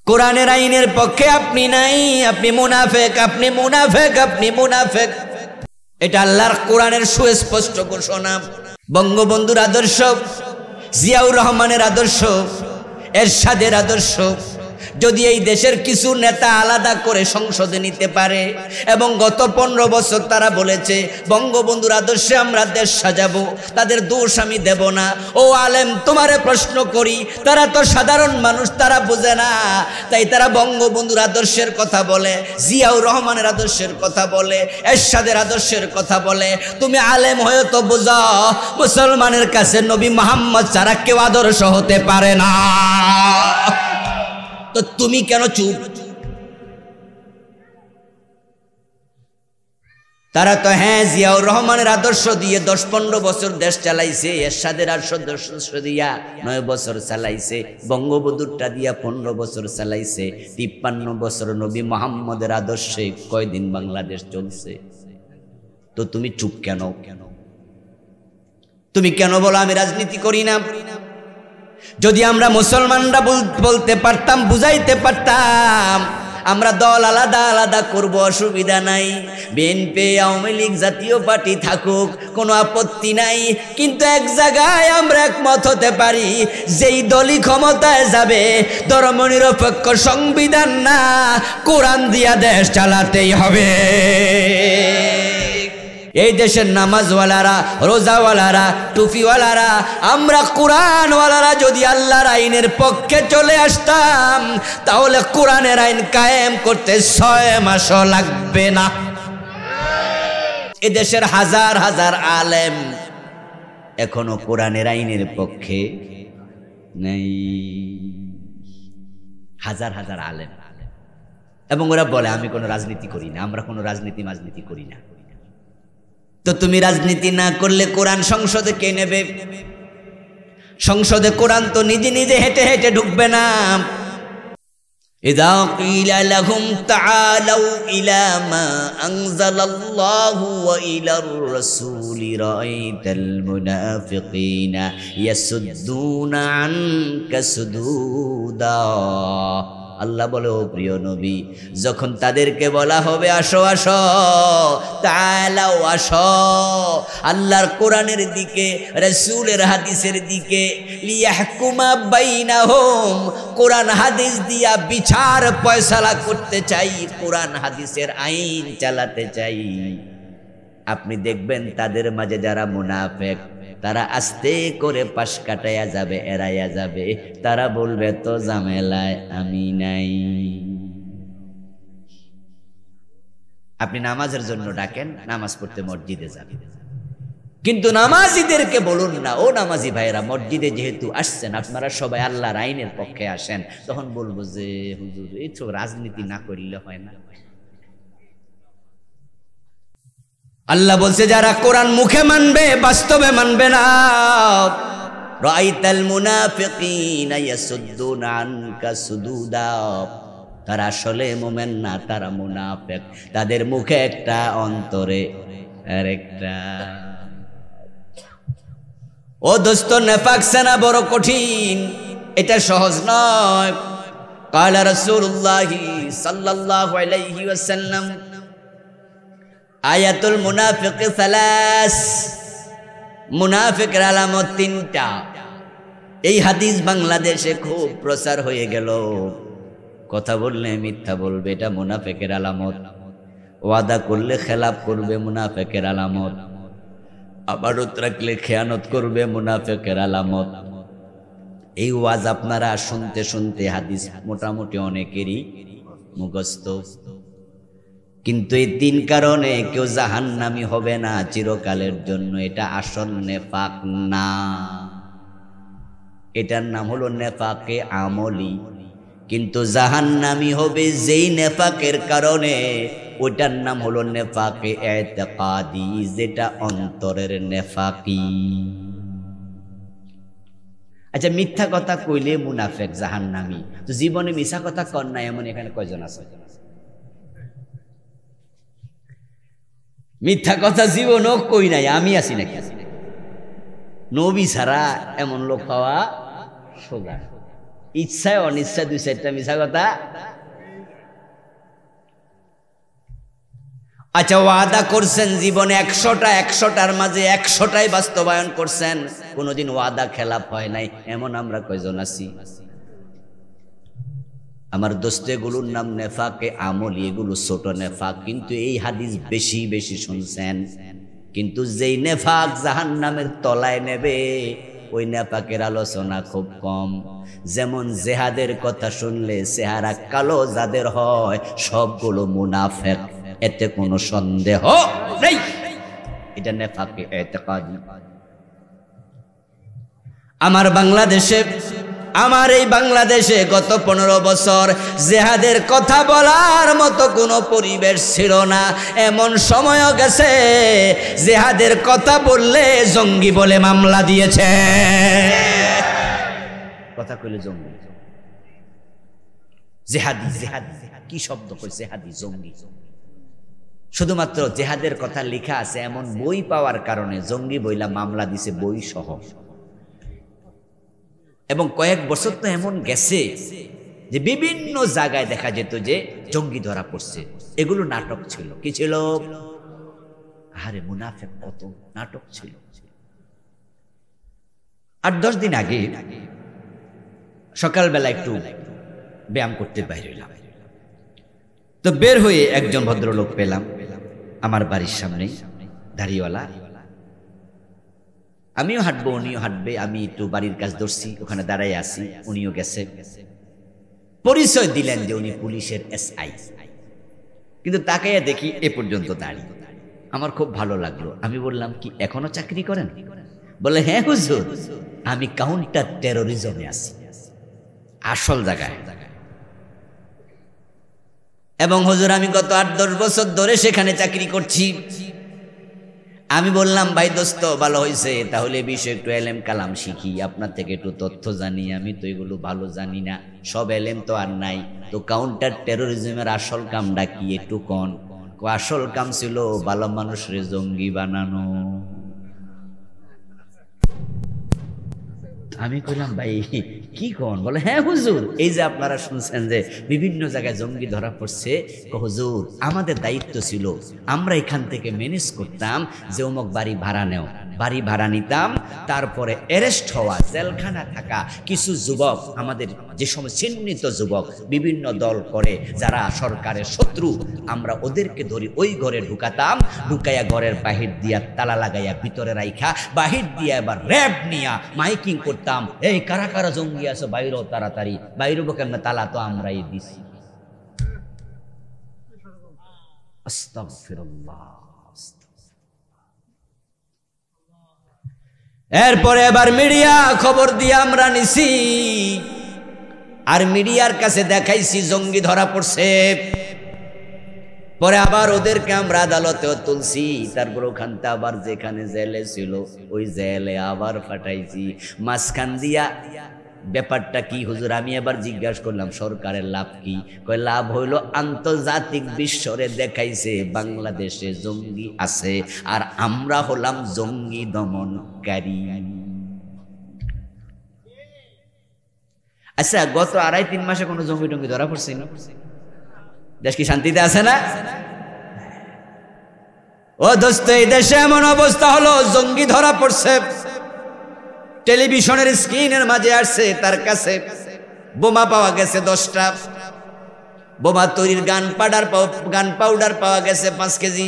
কোরআনের আইনের পক্ষে আপনি নাই, আপনি মুনাফেক, আপনি মুনাফেক, আপনি মুনাফেক। এটা আল্লাহর কোরআনের সুস্পষ্ট ঘোষণা। বঙ্গবন্ধুর আদর্শ, জিয়াউর রহমানের আদর্শ, এরশাদের আদর্শ যদি এই দেশের কিছু নেতা আলাদা করে সংসদে নিতে পারে, এবং গত 15 বছর তারা বলেছে বঙ্গবন্ধুর আদর্শে আমরা দেশ সাজাবো, তাদের দোষ আমি দেব না। ও আলেম, তোমারে প্রশ্ন করি, তারা তো সাধারণ মানুষ, তারা বোঝে না, তাই তারা বঙ্গবন্ধুর আদর্শের কথা বলে, জিয়াউর রহমানের আদর্শের কথা বলে, এরশাদের আদর্শের কথা বলে। তুমি আলেম হয়ে তো বোঝো মুসলমানের কাছে নবী মুহাম্মদ ছাড়া কেউ আদর্শ হতে পারে না। তো তুমি কেন চুপ? তারা তো হ্যাঁ জিয়াউর রহমানের আদর্শ দিয়ে 10-15 বছর দেশ চালাইছে, এরশাদের আদর্শ দিয়া 9 বছর চালাইছে, বঙ্গবন্ধুরটা দিয়া 15 বছর চালাইছে। 53 বছর নবী মুহাম্মদের আদর্শে কয়দিন বাংলাদেশ চলছে? তো তুমি চুপ কেন? তুমি কেন বলো আমি রাজনীতি করি না? যদি আমরা মুসলমানরা বলতে পারতাম, বুঝাইতে পারতাম আমরা দল আলাদা আলাদা করব, অসুবিধা নাই, বিএনপি আওয়ামী লীগ জাতীয় পার্টি থাকুক, কোনো আপত্তি নাই, কিন্তু এক জায়গায় আমরা একমত হতে পারি, যেই দলই ক্ষমতায় যাবে ধর্মনিরপেক্ষ সংবিধান না, কোরআন দিয়া দেশ চালাতেই হবে। এই দেশের নামাজওয়ালারা, রোজাওয়ালারা, টুপিওয়ালারা, আমরা কোরআনওয়ালারা যদি আল্লাহর আইনের পক্ষে চলে আসতাম, তাহলে কোরআনের আইন কায়েম করতে 6 মাসও লাগবে না। এই দেশের হাজার হাজার আলেম এখনো কোরআনের আইনের পক্ষে নেই, হাজার হাজার আলেম। এবং ওরা বলে আমি কোনো রাজনীতি করি না, আমরা কোনো রাজনীতি করি না। তো তুমি রাজনীতি না করলে কোরআন সংসদে কে নেবে? সংসদে কোরআন তো নিজে নিজে হেঁটে হেঁটে ঢুকবে না। ইযা ক্বিলা লাহুম তাআলাউ ইলা মা আনজালাল্লাহু ওয়া ইলার রাসূলি রাআইতাল মুনাফিকিনা ইয়াসুদ্দুনা আনকা সুদুদা। আল্লাহ বলে, ও প্রিয় নবী, যখন তাদেরকে বলা হবে আসো আসো, তাআলাও আসো আল্লাহর কোরআনের দিকে, রাসূলের হাদিসের দিকে, লিয়াহকুমা বাইনাহুম, কোরআন হাদিস দিয়া বিচার ফয়সালা করতে চাই, কোরআন হাদিসের আইন চালাতে চাই। আপনি দেখবেন তাদের মাঝে যারা মুনাফিক, তারা আস্তে করে পাশ কাটাইয়া যাবে, এড়াইয়া যাবে, তারা বলবে তো ঝামেলায় আমি নাই। আপনি নামাজের জন্য ডাকেন, নামাজ পড়তে মসজিদে যাবেন, কিন্তু নামাজিদেরকে বলুন না, ও নামাজি ভাইরা, মসজিদে যেহেতু আসছেন আপনারা সবাই আল্লাহর আইনের পক্ষে আসেন। তখন বলবো যে হুজুর এই তো রাজনীতি না করলে হয় না। আল্লাহ বলছে যারা কোরআন মুখে মানবে বাস্তবে মানবে না। রাআইতাল মুনাফিকিনা ইয়াসুদ্দুনা আনকা সুদুদা, তারা আসলে মুমিন না, তারা মুনাফিক, তাদের মুখে একটা অন্তরে আরেকটা। ও দোস্ত, নেফাক সেনা বড় কঠিন, এটা সহজ নয়। ক্বালা রাসূলুল্লাহ সাল্লাল্লাহু আলাইহি ওয়াসাল্লাম আয়াতুল মুনাফিক সালাস, মুনাফিকের আলামত 3টা। এই হাদিস বাংলাদেশে খুব প্রচার হয়ে গেল। কথা বললে মিথ্যা বলবে, এটা মুনাফিকের আলামত। ওয়াদা করলে খেলাফ করবে, মুনাফিকের আলামত। আমানত রাখলে খেয়ানত করবে, মুনাফিকের আলামত। এই ওয়াজ আপনারা শুনতে শুনতে হাদিস মোটামুটি অনেকেরই মুখস্থ, কিন্তু এই 3 কারণে কেউ জাহান্নামী হবে না চিরকালের জন্য। এটা আসল নেফাক না, এটার নাম হলো নেফাকে আমলি। কিন্তু জাহান্নামী হবে যেই নেফাকের কারণে, ওইটার নাম হলো নেফাকে ইতিকাদি, যেটা অন্তরের নেফাকি। আচ্ছা, মিথ্যা কথা কইলে মুনাফিক জাহান্নামী, তো জীবনে মিথ্যা কথা কর না এমন এখানে কয়জন আছে? মিথ্যা কথা জীবনও কই নাই, আমি আছি নাকি? নবী ছাড়া এমন লোক পাওয়া সোজা। ইচ্ছায় অনিচ্ছায় 2-4টা মিছা কথা। আচ্ছা, ওয়াদা করছেন জীবনে 100টার মাঝে 100টাই বাস্তবায়ন করছেন, কোনোদিন ওয়াদা খেলাপ হয় নাই, এমন আমরা কয়জন আছি? আমার দোস্ত, এগুলোর নাম নেফাকে আমলি, এগুলো ছোট নেফাক, কিন্তু এই হাদিস বেশি বেশি শুনছেন। কিন্তু যেই নেফাক জাহান্নামের তলায় নেবে, ওই নেফাকের আলোচনা খুব কম। যেমন জেহাদের কথা শুনলে চেহারা কালো যাদের হয়, সবগুলো মুনাফিক, এতে কোনো সন্দেহ নেই। এটা নেফাকে ইতিকাদি। আমার এই বাংলাদেশে গত 15 বছর জেহাদের কথা বলার মতো কোনো পরিবেশ ছিল না। এমন সময়ও গেছে জেহাদের কথা বললে জঙ্গি বলে মামলা দিয়েছে। কথা কইলে জঙ্গি, জেহাদি কি শব্দ কই? জেহাদি, জঙ্গি। শুধুমাত্র জেহাদের কথা লেখা আছে এমন বই পাওয়ার কারণে জঙ্গি বইলা মামলা দিছে, বই সহ। এবং কয়েক বছর তো এমন গেছে যে বিভিন্ন জায়গায় দেখা যেত যে জঙ্গি ধরা পড়ছে। এগুলো নাটক ছিল। কি ছিল? আরে মুনাফিক, কত নাটক ছিল। 8-10 দিন আগে সকালবেলা একটু ব্যায়াম করতে বাইরে হইলাম। তো বের হয়ে একজন ভদ্রলোক পেলাম আমার বাড়ির সামনে, দাড়িওয়ালা। আমিও হাঁটবো, উনিও হাঁটবে, আমি একটু বাড়ির কাজ ধরছি, ওখানে দাঁড়াই আছি, উনিও গেছে। পরিচয় দিলেন যে উনি পুলিশের SI, কিন্তু তাকাইয়া দেখি এ পর্যন্ত দাঁড়িয়ে। আমার খুব ভালো লাগলো। আমি বললাম, কি এখনো চাকরি করেন? বলে, হ্যাঁ হুজুর, আমি কাউন্টার টেরোরিজমে আছি, আসল জায়গায়। এবং হুজুর, আমি গত 8-10 বছর ধরে সেখানে চাকরি করছি। আমি বললাম, ভাই দোস্ত, ভালো হয়েছে, তাহলে বিষয়ে একটু এলেম কালাম শিখি, আপনার থেকে একটু তথ্য জানি। আমি তো এগুলো ভালো জানি না, সব এলেম তো আর নাই। তো কাউন্টার টেরোরিজমের আসল কামটা কি একটু কোন? আসল কাম ছিল ভালো মানুষরে জঙ্গি বানানো। আমি কইলাম, ভাই কি কোন? বলে, হ্যাঁ হুজুর, এই যে আপনারা শুনছেন যে বিভিন্ন জায়গায় জঙ্গি ধরা পড়ছে, হুজুর আমাদের দায়িত্ব ছিল, আমরা এখান থেকে ম্যানেজ করতাম যে অমুক বাড়ি ভাড়া নেও, বাড়ি ভাড়া নিতাম, তারপরে অ্যারেস্ট হওয়া, জেলখানা থাকা কিছু যুবক, আমাদের যে সময় চিহ্নিত যুবক বিভিন্ন দল করে যারা সরকারের শত্রু, আমরা ওদেরকে ধরি ওই ঘরে ঢুকাতাম, ঢুকাইয়া ঘরের বাহির দিয়া তালা লাগাইয়া ভিতরে রাইখা বাহির দিয়া এবার র্যাব নিয়া মাইকিং করতাম, এই কারা কারা জঙ্গি আছো বাইরও তাড়াতাড়ি। বাইরবো কেমনে? তালা তো আমরাই দিছি। আস্তাগফিরুল্লাহ। এরপরে এবার মিডিয়া খবর দিয়ে আমরা নিছি, আর মিডিয়ার কাছে দেখাইছি জঙ্গি ধরা পড়ছে। পরে আবার ওদেরকে আমরা আদালতেও তুলছি, তারপর ওখানটা আবার যেখানে জেলে ছিল ওই জেলে আবার পাঠাইছি। মাঝখান দিয়া ব্যাপারটা কি হুজুর? আমি এবার জিজ্ঞাসা করলাম, সরকারের লাভ কি? কয়, লাভ হইল আন্তর্জাতিক বিশ্বরে দেখাইছে বাংলাদেশে জঙ্গি আছে, আর আমরা হলাম জঙ্গি দমনকারী। আচ্ছা, গত 2.5-3 মাসে কোনো জঙ্গি টঙ্গি ধরা পড়ছে না? দেশ কি শান্তিতে আছে না? ও দোস্ত, এই দেশে এমন অবস্থা হলো জঙ্গি ধরা পড়ছে, টেলিভিশনের স্ক্রিনের মাঝে আসছে, তার কাছে বোমা পাওয়া গেছে 10টা, বোমা তৈরির গান পাউডার পাওয়া গেছে 5 কেজি।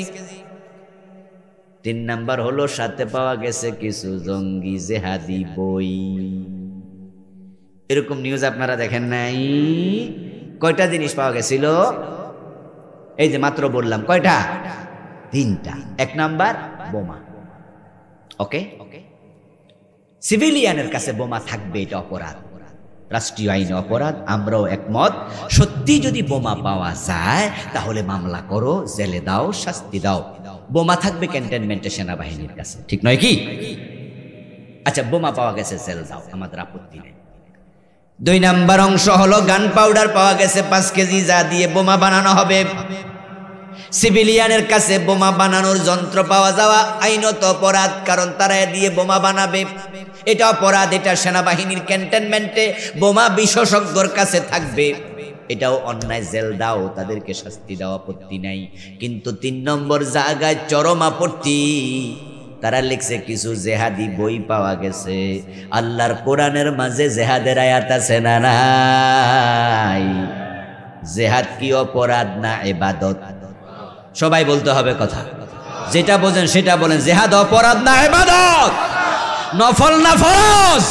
3 নাম্বার হলো সাথে পাওয়া গেছে কিছু জঙ্গি জেহাদি বই। এরকম নিউজ আপনারা দেখেন নাই? কয়টা জিনিস পাওয়া গেছিল? এই যে মাত্র বললাম, কয়টা? 3টা। 1 নাম্বার বোমা। ওকে, সিভিলিয়ানের কাছে বোমা থাকবে, এটা অপরাধ, রাষ্ট্রীয় আইনে অপরাধ। আমরাও একমত, সত্যি যদি বোমা পাওয়া যায় তাহলে মামলা করো, জেলে দাও, শাস্তি দাও। বোমা থাকবে ক্যান্টনমেন্টে সেনাবাহিনীর কাছে, ঠিক নয় কি? আচ্ছা, বোমা পাওয়া গেছে, জেল দাও, আমাদের আপত্তি নেই। 2 নাম্বার অংশ হলো গান পাউডার পাওয়া গেছে 5 কেজি, যা দিয়ে বোমা বানানো হবে। সিভিলিয়ানের কাছে বোমা বানানোর যন্ত্র পাওয়া যাওয়া আইনত অপরাধ, কারণ তারা দিয়ে বোমা বানাবে, এটা অপরাধ। এটা সেনাবাহিনীর ক্যান্টনমেন্টে বোমা বিশেষজ্ঞর কাছে থাকবে, এটাও অন্যায়, জেল দাও, তাদেরকে শাস্তি দেওয়া আপত্তি নাই। কিন্তু 3 নম্বর জায়গায় চরম আপত্তি, তারা লিখছে কিছু জেহাদি বই পাওয়া গেছে, আল্লাহর কোরআনের মাঝে জেহাদের আয়াত আছে না নাই? জেহাদ কি অপরাধ না ইবাদত? সবাই বলতে হবে কথা, যেটা বোঝেন সেটা বলেন। জেহাদ অপরাধ না ইবাদত? নফল না ফরজ?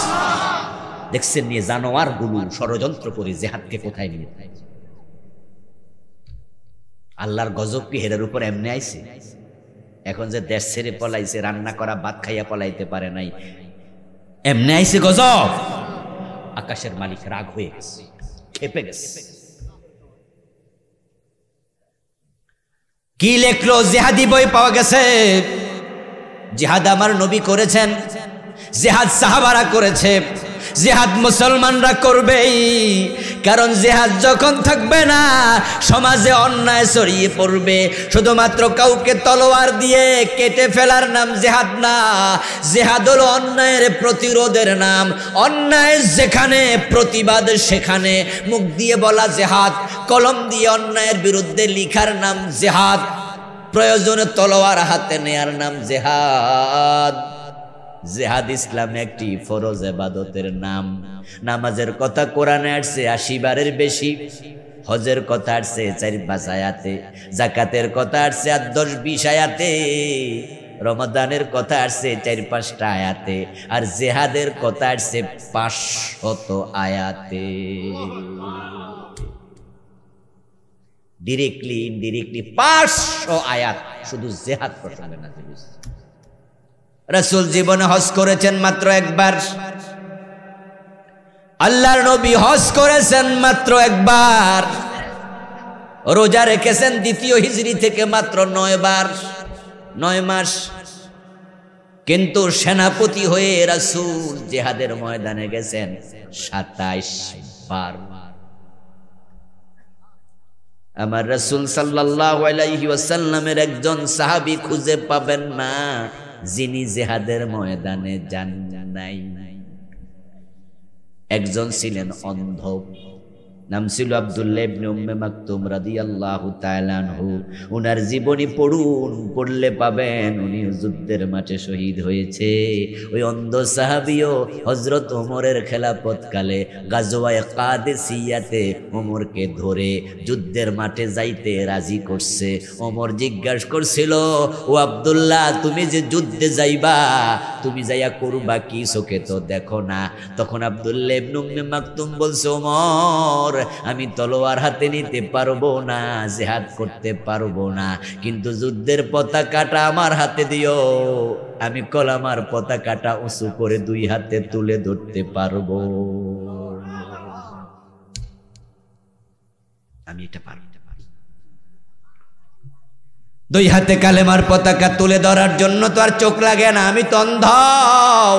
দেখছেন নিয়ে জানোয়ার গুলো ষড়যন্ত্র করে জেহাদকে কোথায় নিয়ে। আল্লাহর গজব কি হেরের উপর এমনি আইছে? এখন যে দেশ ছেড়ে পলাইছে, রান্না করা ভাত খাইয়া পলাইতে পারে নাই, এমনি আইছে গজব। আকাশের মালিক রাগ হয়ে গেছে, খেপে গেছে। কি লেখলো? জিহাদি বই পাওয়া গেছে। জিহাদ আমার নবী করেছেন, জিহাদ সাহাবারা করেছে, জিহাদ মুসলমানরা করবেই। কারণ জিহাদ যখন থাকবে না, সমাজে অন্যায় ছড়িয়ে পড়বে। শুধুমাত্র কাউকে তলোয়ার দিয়ে কেটে ফেলার নাম জিহাদ না, জিহাদ হলো অন্যায়ের প্রতিরোধের নাম। অন্যায় যেখানে, প্রতিবাদ সেখানে। মুখ দিয়ে বলা জিহাদ, কলম দিয়ে অন্যায়ের বিরুদ্ধে লিখার নাম জিহাদ, প্রয়োজনে তলোয়ার হাতে নেয়ার নাম জিহাদ। জিহাদ ইসলামে একটি ফরজ ইবাদতের নাম। নামাজের কথা কোরআনে আসছে 80 বারের বেশি, হজের কথা আসছে 4-5 আয়াতে, যাকাতের কথা আসছে 8-10-20 আয়াতে, রমাদানের কথা আসছে 4-5টা আয়াতে, আর জিহাদের কথা আসছে 500 আয়াতে। ডিরেক্টলি ইনডিরেক্টলি 500 আয়াত শুধু জিহাদ প্রসঙ্গে নাযিল হয়েছে। রাসূল জীবনে হজ করেছেন মাত্র একবার, আল্লাহর নবী হজ করেছেন মাত্র একবার, রোজা রেখেছেন দ্বিতীয় হিজরি থেকে মাত্র 9 বার, 9 মাস। কিন্তু সেনাপতি হয়ে রাসূল জিহাদের ময়দানে গেছেন 27 বার। আমার রাসূল সাল্লাল্লাহু আলাইহি ওয়াসাল্লামের একজন সাহাবী খুঁজে পাবেন না যিনি জিহাদের ময়দানে যান নাই। একজন ছিলেন অন্ধ, নাম ছিল আব্দুল্লাহ ইবনে উম্মে মাকতুম রাদিয়াল্লাহু তাআলা আনহু। উনার জীবনী পড়ুন, পড়লে পাবেন উনি যুদ্ধের মাঠে শহীদ হয়েছে। ওই অন্ধ সাহাবীও হযরত ওমরের খেলাফতকালে গাজওয়ায়ে কাদেসিয়াতে ওমরকে ধরে যুদ্ধের মাঠে যাইতে রাজি করছে। ওমর জিজ্ঞাসা করছিল, ও আব্দুল্লাহ, তুমি যে যুদ্ধে যাইবা, তুমি যাইয়া করবা কি? চোখে তো দেখো না। তখন আব্দুল্লাহ ইবনে উম্মে মাকতুম বলছে, ওমর, আমি তলোয়ার হাতে নিতে পারবো না, জিহাদ করতে পারবো না, কিন্তু যুদ্ধের পতাকাটা আমার হাতে দিও, আমি কলামার পতাকাটা উঁচু করে 2 হাতে তুলে ধরতে পারবো। আমি এটা পারবো। 2 হাতে কালেমার পতাকা তুলে ধরার জন্য তো আর চোখ লাগে না, আমি তো অন্ধ।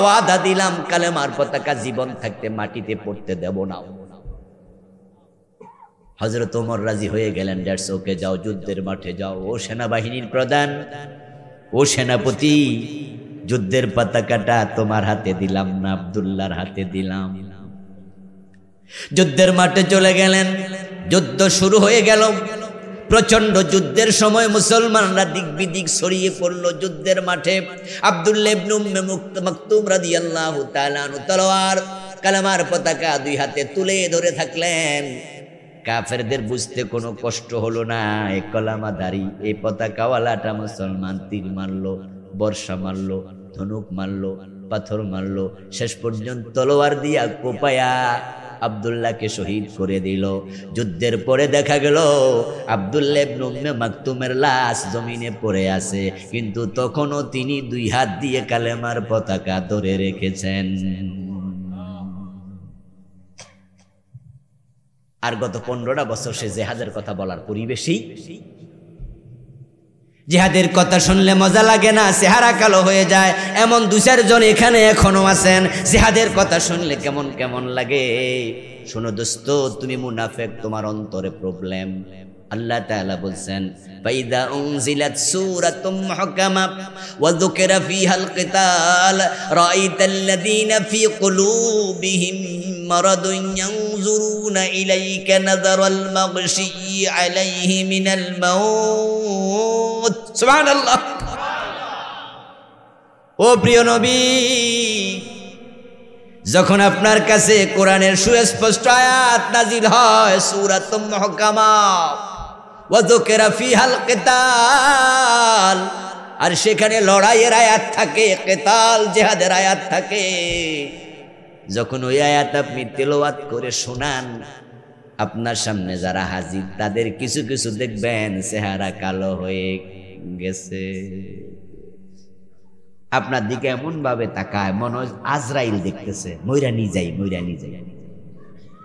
ওয়াদা দিলাম কালেমার পতাকা জীবন থাকতে মাটিতে পড়তে দেব না। হযরত ওমর রাজি হয়ে গেলেন, দ্যাটস ওকে, যাও যুদ্ধের মাঠে যাও। ও সেনাবাহিনীর প্রধান, ও সেনাপতি, যুদ্ধের পতাকাটা তোমার হাতে দিলাম না, আব্দুল্লাহর হাতে দিলাম। যুদ্ধের মাঠে চলে গেলেন। যুদ্ধ শুরু হয়ে গেল। প্রচন্ড যুদ্ধের সময় মুসলমানরা দিক বিদিক ছড়িয়ে পড়ল যুদ্ধের মাঠে। আব্দুল্লাহ ইবনে উম্মে মাকতুম রাদিয়াল্লাহু তাআলা আনহু তলোয়ার, কালেমার পতাকা 2 হাতে তুলে ধরে থাকলেন। কাফেরদের বুঝতে কোনো কষ্ট হলো না, এই কলামাধারী, এই পতাকাওয়ালাটা মুসলমান তীর মারলো, বর্ষা মারলো, ধনুক মারলো, পাথর মারলো, শেষ পর্যন্ত তলোয়ার দিয়া কোপায়া আব্দুল্লাহকে শহীদ করে দিল। যুদ্ধের পরে দেখা গেল আব্দুল্লাহ ইবনে উম্মে মাকতুমের লাশ জমিনে পড়ে আছে, কিন্তু তখনও তিনি 2 হাত দিয়ে কালেমার পতাকা ধরে রেখেছেন। আর গত 15টা বছর সে জিহাদের কথা বলার পরিবেশেই। জিহাদের কথা শুনলে মজা লাগে না, চেহারা কালো হয়ে যায়। এমন 2-4 জন এখানে এখনো আছেন, জিহাদের কথা শুনলে কেমন কেমন লাগে। শোনো দোস্ত, তুমি মুনাফিক, তোমার অন্তরে প্রবলেম। আল্লাহ তাআলা বলছেন ফাইদা উনজিলাত সূরাতুম মুহকামা ওয়া যুকিরা ফীহাল কিতাল রাআইতাল্লাযীনা ফী কুলূবিহিম মারাদুন ইয়ানজুরুনা ইলাইকা নাযারাল মাগশিয়্যি আলাইহি মিনাল মাউত। সুবহানাল্লাহ। ও প্রিয় নবী, যখন আপনার কাছে কোরআনের সুস্পষ্ট আয়াত নাজিল হয় সূরাতুম মুহকামা ওয়া যুকিরা ফীহাল কিতাল, আর সেখানে লড়াইয়ের আয়াত থাকে, কিতাল জিহাদের আয়াত থাকে, যখন ওই আয়াত আপনি তেলাওয়াত করে শোনান, আপনার সামনে যারা হাজির তাদের কিছু কিছু দেখবেন চেহারা কালো হয়ে গেছে, আপনার দিকে এমন ভাবে তাকায় মনে হয় আজরাইল দেখতেছে, মইরা নি যাই।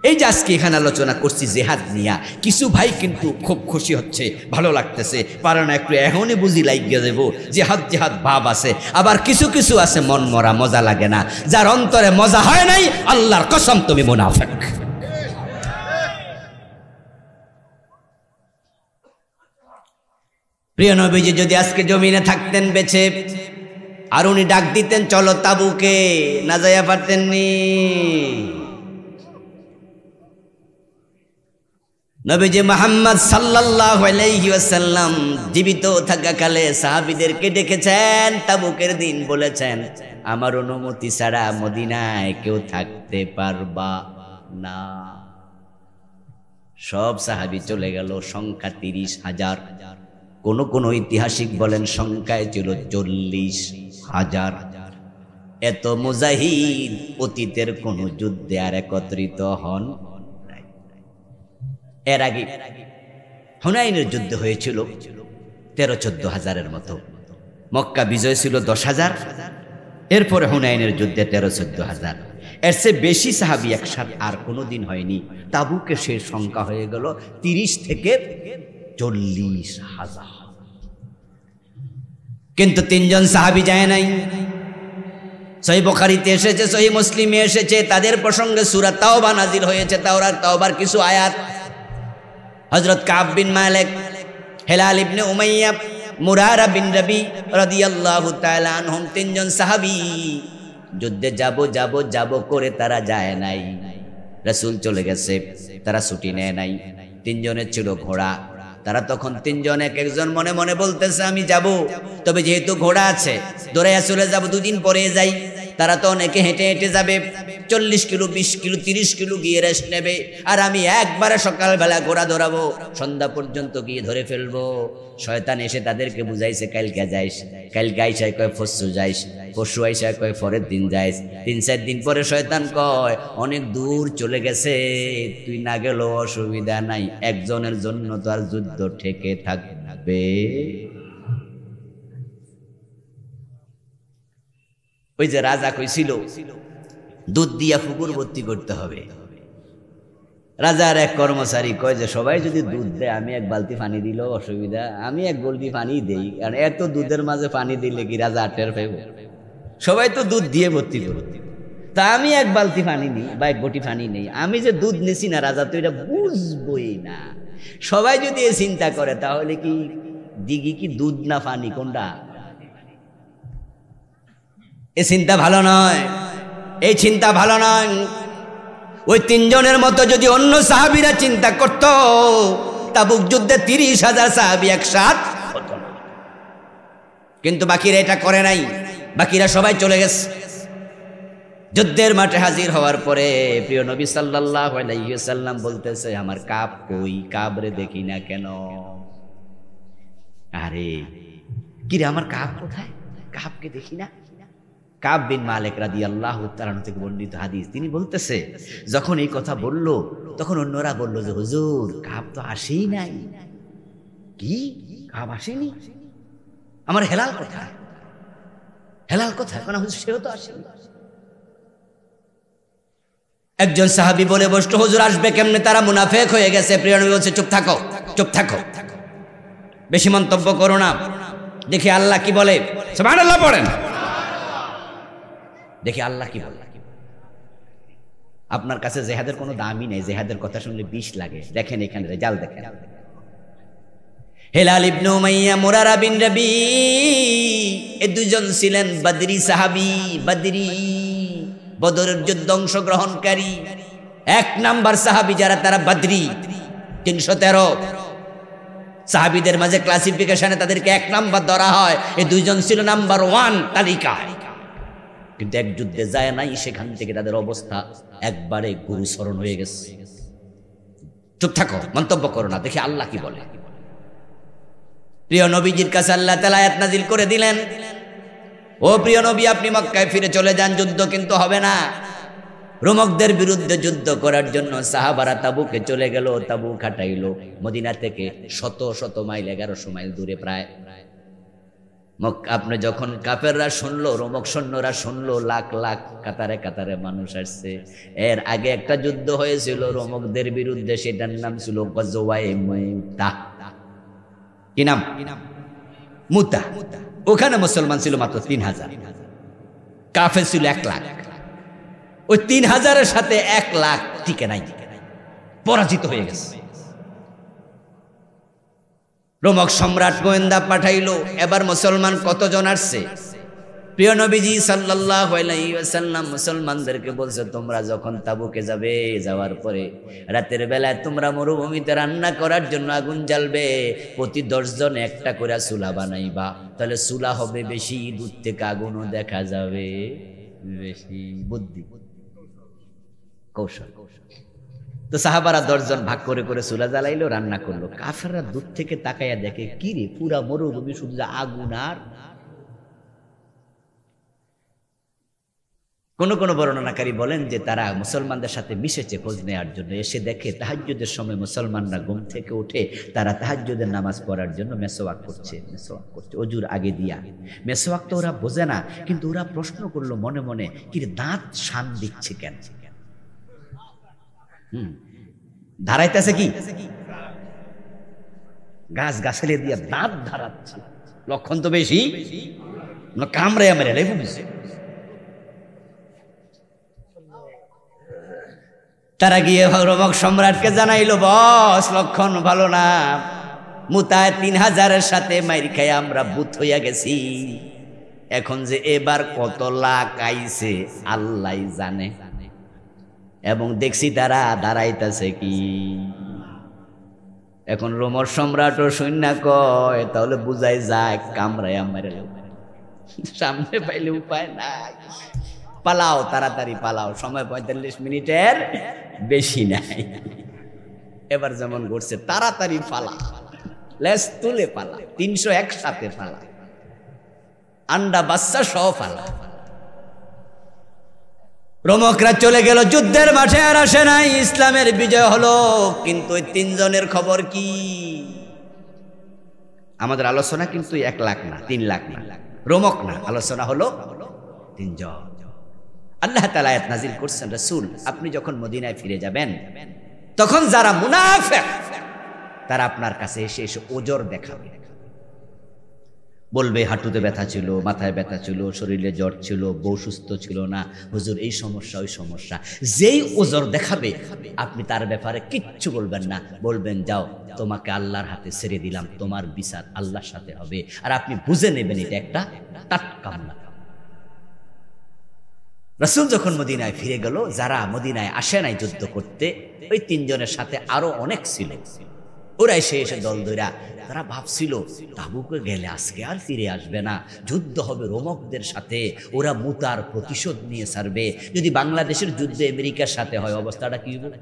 এই যে আজকে এখানে আলোচনা করছি জিহাদ নিয়া, কিছু ভাই কিন্তু খুব খুশি হচ্ছে, ভালো লাগতেছে, পারে না একটু এখনই বুঝি লাগিয়ে দেবো জিহাদ ভাব আছে। আবার কিছু কিছু আছে মন মরা, মজা লাগে না, যার অন্তরে মজা হয় নাই, আল্লাহর কসম তুমি মুনাফিক। প্রিয় নবীজি যদি আজকে জমিনে থাকতেন বেঁচে, আর উনি ডাক দিতেন চলো তাবুকে, না যাইয়া পারতেননি। নবীজি মুহাম্মদ সাল্লাল্লাহু আলাইহি ওয়াসাল্লাম জীবিত থাকাকালে সাহাবীদেরকে ডেকেছেন, তাবুকের দিন বলেছেন আমার অনুমতি ছাড়া মদিনায় কেউ থাকতে পারবা না। সব সাহাবী চলে গেল, সংখ্যা 30,000। কোন কোন ঐতিহাসিক বলেন সংখ্যায় ছিল 40,000। এত মুজাহিদ অতীতের কোন যুদ্ধে আর একত্রিত হন নাই। এর আগে হুনাইনের যুদ্ধ হয়েছিল 13-14 হাজারের মতো, মক্কা বিজয় ছিল 10,000, এরপরে হুনাইনের যুদ্ধে 13-14 হাজার। এর চেয়ে বেশি সাহাবী একসাথে আর কোনোদিন হয়নি। তাবুকে সেই সংখ্যা হয়ে গেল 30 থেকে 40,000। কিন্তু 3 জন সাহাবী যায় নাই। সহিহ বুখারীতে এসেছে, সহিহ মুসলিমে এসেছে, তাদের প্রসঙ্গে সূরা তাওবা নাজিল হয়েছে। তাওবার কিছু আয়াত। হযরত কাব বিন মালিক, হেলাল ইবনে উমাইয়া, মুরারা বিন রবি রাদিয়াল্লাহু তাআলা আনহুম 3 জন সাহাবী যুদ্ধে যাব করে তারা যায় নাই। রাসূল চলে গেছে, তারা ছুটি নেয় নাই। 3 জনের ছিল ঘোড়া। তারা তখন 3 জন এক একজন মনে মনে বলতেছে আমি যাব, তবে যেহেতু ঘোড়া আছে দৌড়াইয়া চলে যাব, 2 দিন পরে যাই। তারা তো অনেকে হেঁটে হেঁটে যাবে, 40 কিলো 20 কিলো 30 কিলো গিয়ে রেস্ট নেবে, আর আমি একবারে সকালবেলা ঘোড়া ধরাবো, সন্ধ্যা পর্যন্ত গিয়ে ধরে ফেলবো। শয়তান এসে তাদেরকে বুঝাইছে কালকে যাইস, কালকে আইসায় কয় পরশু যাইস, পরশু আইসায় কয় পরের দিন যাইস, 3-4 দিন পরে শয়তান কয় অনেক দূর চলে গেছে, তুই না গেলেও অসুবিধা নাই, একজনের জন্য তো আর যুদ্ধ ঠেকে থাকবে। ওই যে রাজা কইছিল দুধ দিয়া পুকুর ভর্তি করতে হবে, রাজার এক কর্মচারী কয় যে সবাই যদি দুধ দেয় আমি এক বালতি পানি দিলেও অসুবিধা, আমি এক বালতি পানি দেই, কারণ এত দুধের মাঝে পানি দিলে কি রাজা টের পাইব? সবাই তো দুধ দিয়ে ভর্তি করবে, তা আমি এক বালতি পানি নিই বা এক বটি পানি নেই, আমি যে দুধ নিছি না রাজা তো এটা বুঝবই না। সবাই যদি এ চিন্তা করে তাহলে কি দিঘি কি দুধ না পানি কোনটা? এ চিন্তা ভালো নয়, এই চিন্তা ভালো নয়। ওই 3 জনের মতো যদি অন্য সাহাবীরা চিন্তা করত, তাবুক যুদ্ধে 30,000 সাহাবী একসাথে হতো না। কিন্তু বাকিরা এটা করে নাই, বাকিরা সবাই চলে গেছে। যুদ্ধের মাঠে হাজির হওয়ার পরে প্রিয় নবী সাল্লাল্লাহু আলাইহি ওয়াসাল্লাম বলতেছে আমার কাব কই, কাবরে দেখি না কেন? আরে কিরে আমার কাব কোথায়, কাবকে দেখি না? কাব বিন মালিক রাদিয়াল্লাহু তাআলা থেকে বর্ণিত হাদিস, তিনি বলতেছে যখন এই কথা বলল তখন অন্যরা বলল যে হুজুর কাব তো আসেই নাই। কি কাব আসেনি? আমার হেলাল কোথায়, হেলাল কোথায়? কোন হুজুর সেও তো আসেনি। একজন সাহাবী বলে বসলো হুজুর আসবে কেমনে, তারা মুনাফিক হয়ে গেছে। প্রিয় নবী বলছে চুপ থাকো, চুপ থাকো, বেশি মন্তব্য করো না, দেখি আল্লাহ কি বলে। সুবহানাল্লাহ পড়েন, দেখি আল্লাহ কি বলে। আপনার কাছে জেহাদের কোনো দামই নেই, জেহাদের কথা শুনলে বিষ লাগে। দেখেন এখানে রেজাল্ট দেখেন, হেলাল ইবনে উমাইয়া, মুরারা বিন রবি, এই দুজন ছিলেন বদরি সাহাবী, বদরি বদরের যুদ্ধে অংশগ্রহণকারী 1 নাম্বার সাহাবী যারা, তারা বদরি। 313 সাহাবীদের মাঝে ক্লাসিফিকেশনে তাদেরকে 1 নাম্বার ধরা হয়। এই দুইজন ছিল নাম্বার 1 তালিকায়, কিন্তু এক যুদ্ধে যায় নাই, সেখান থেকে তাদের অবস্থা একবারে গুরুচরণ হয়ে গেছে। চুপ থাকো, মন্তব্য করো না, দেখি আল্লাহ কি বলে। প্রিয় নবীজির কাছে আল্লাহ তাআলা আয়াত নাজিল করে দিলেন, ও প্রিয় নবী, আপনি মক্কায় ফিরে চলে যান, যুদ্ধ কিন্তু হবে না। রোমকদের বিরুদ্ধে যুদ্ধ করার জন্য সাহাবারা তাবুকে চলে গেল, তাবু খাটাইল মদিনা থেকে শত শত মাইল, 1100 মাইল দূরে প্রায়। আপনি যখন কাফেররা শুনলো, রোমক সৈন্যরা শুনলো লাখ লাখ কাতারে কাতারে মানুষ আসছে। এর আগে একটা যুদ্ধ হয়েছিল রোমকদের বিরুদ্ধে, সেটার নাম ছিল গজওয়ায়ে মুতা। কি নাম? মুতা। ওখানে মুসলমান ছিল মাত্র 3000, কাফের ছিল 1 লাখ। ওই 3000-এর সাথে 1 লাখ টিকে নাই, পরাজিত হয়ে গেছে। রোমক সম্রাট গোয়েন্দা পাঠাইলো, এবার মুসলমান কতজন আসছে? প্রিয় নবীজি সাল্লাল্লাহু আলাইহি ওয়াসাল্লাম মুসলমানদেরকে বলছে, তোমরা যখন তাবুকে যাবে, যাওয়ার পরে রাতের বেলায় তোমরা মরুভূমিতে রান্না করার জন্য আগুন জ্বালবে, প্রতি 10 জন একটা করে চুলা বানাইবা, তাহলে চুলা হবে বেশি, দূর থেকে আগুনও দেখা যাবে বেশি। বুদ্ধি, কৌশল। তো সাহাবারা 10 জন ভাগ করে করে চুলা জ্বালাইলো, রান্না করলো। কাফেররা দূর থেকে তাকাইয়া দেখে, কি রে, পুরা মরুভূমি শুধু আগুন। আর কোন কোন বর্ণনাকারী বলেন যে তারা মুসলমানদের সাথে মিশেছে খোঁজ নেওয়ার জন্য। এসে দেখে তাহাজ্জুদের সময় মুসলমানরা ঘুম থেকে উঠে তারা তাহাজ্জুদের নামাজ পড়ার জন্য মেসওয়াক করছে, অজুর আগে দিয়া। মেসওয়াক তো ওরা বোঝে না, কিন্তু ওরা প্রশ্ন করলো মনে মনে, কি রে, দাঁত শান দিচ্ছে কেন? ধারাইতেছে কি? গাছ গাছালি দিয়া দাঁত ধারাচ্ছে, লক্ষণ তো বেশি, কামড়ে মেরে লেবু বুঝছে। তারা গিয়ে রোমক সম্রাটকে জানাইলো, বস, লক্ষণ ভালো না, মুতায় 3000-এর সাথে মাইর খাই আমরা ভূত হইয়া গেছি। এখন যে এবার কত লাখ আইছে আল্লাহ জানে, এবং দেখছি তারা দাঁড়াইতেছে কি। এখন রোমর সম্রাটও সৈন্য কয়, তাহলে বুঝাই যায় কামড়ায় মেরে সামনে পাইলে উপায় নাই, পালাও, তাড়াতাড়ি পালাও, সময় 45 মিনিটের বেশি নাই। এবার যেমন ঘটছে, তাড়াতাড়ি পালা, লেজ তুলে পালা, 300 একসাথে পালা, আন্ডা বাচ্চা সহ পালা। রোমকরা চলে গেল যুদ্ধের মাঠে, আর আসে নাই। ইসলামের বিজয় হলো, কিন্তু ওই 3 জনের খবর কি? আমাদের আলোচনা কিন্তু 1 লাখ না, 3 লাখ না, রোমক না, আলোচনা হলো 3 জন। আল্লাহ তাআলা আয়াত নাজিল করছেন, রাসূল, আপনি যখন মদিনায় ফিরে যাবেন, তখন যারা মুনাফিক তারা আপনার কাছে এসে এসে ওজর দেখাবে, বলবে হাঁটুতে ব্যথা ছিল, মাথায় ব্যথা ছিল, শরীরে জ্বর ছিল, বউ সুস্থ ছিল না, হুজুর এই সমস্যা ওই সমস্যা। যেই ওজর দেখাবে আপনি তার ব্যাপারে কিচ্ছু বলবেন না, বলবেন, যাও, তোমাকে আল্লাহর হাতে ছেড়ে দিলাম, তোমার বিচার আল্লাহর সাথে হবে, আর আপনি বুঝে নেবেন এটা একটা টাটকা মুনাফিক। রাসূল যখন মদিনায় ফিরে গেল, যারা মদিনায় আসে নাই যুদ্ধ করতে, ওই 3 জনের সাথে আরো অনেক ছিল। ওরা এসে এসে দল ধরা, তারা ভাবছিল তাবুকে গেলে আজকে আর ফিরে আসবে না, যুদ্ধ হবে রোমকদের সাথে, ওরা মুতার প্রতিশোধ নিয়ে ছাড়বে। যদি বাংলাদেশের যুদ্ধ আমেরিকার সাথে হয়, অবস্থাটা কি হবে?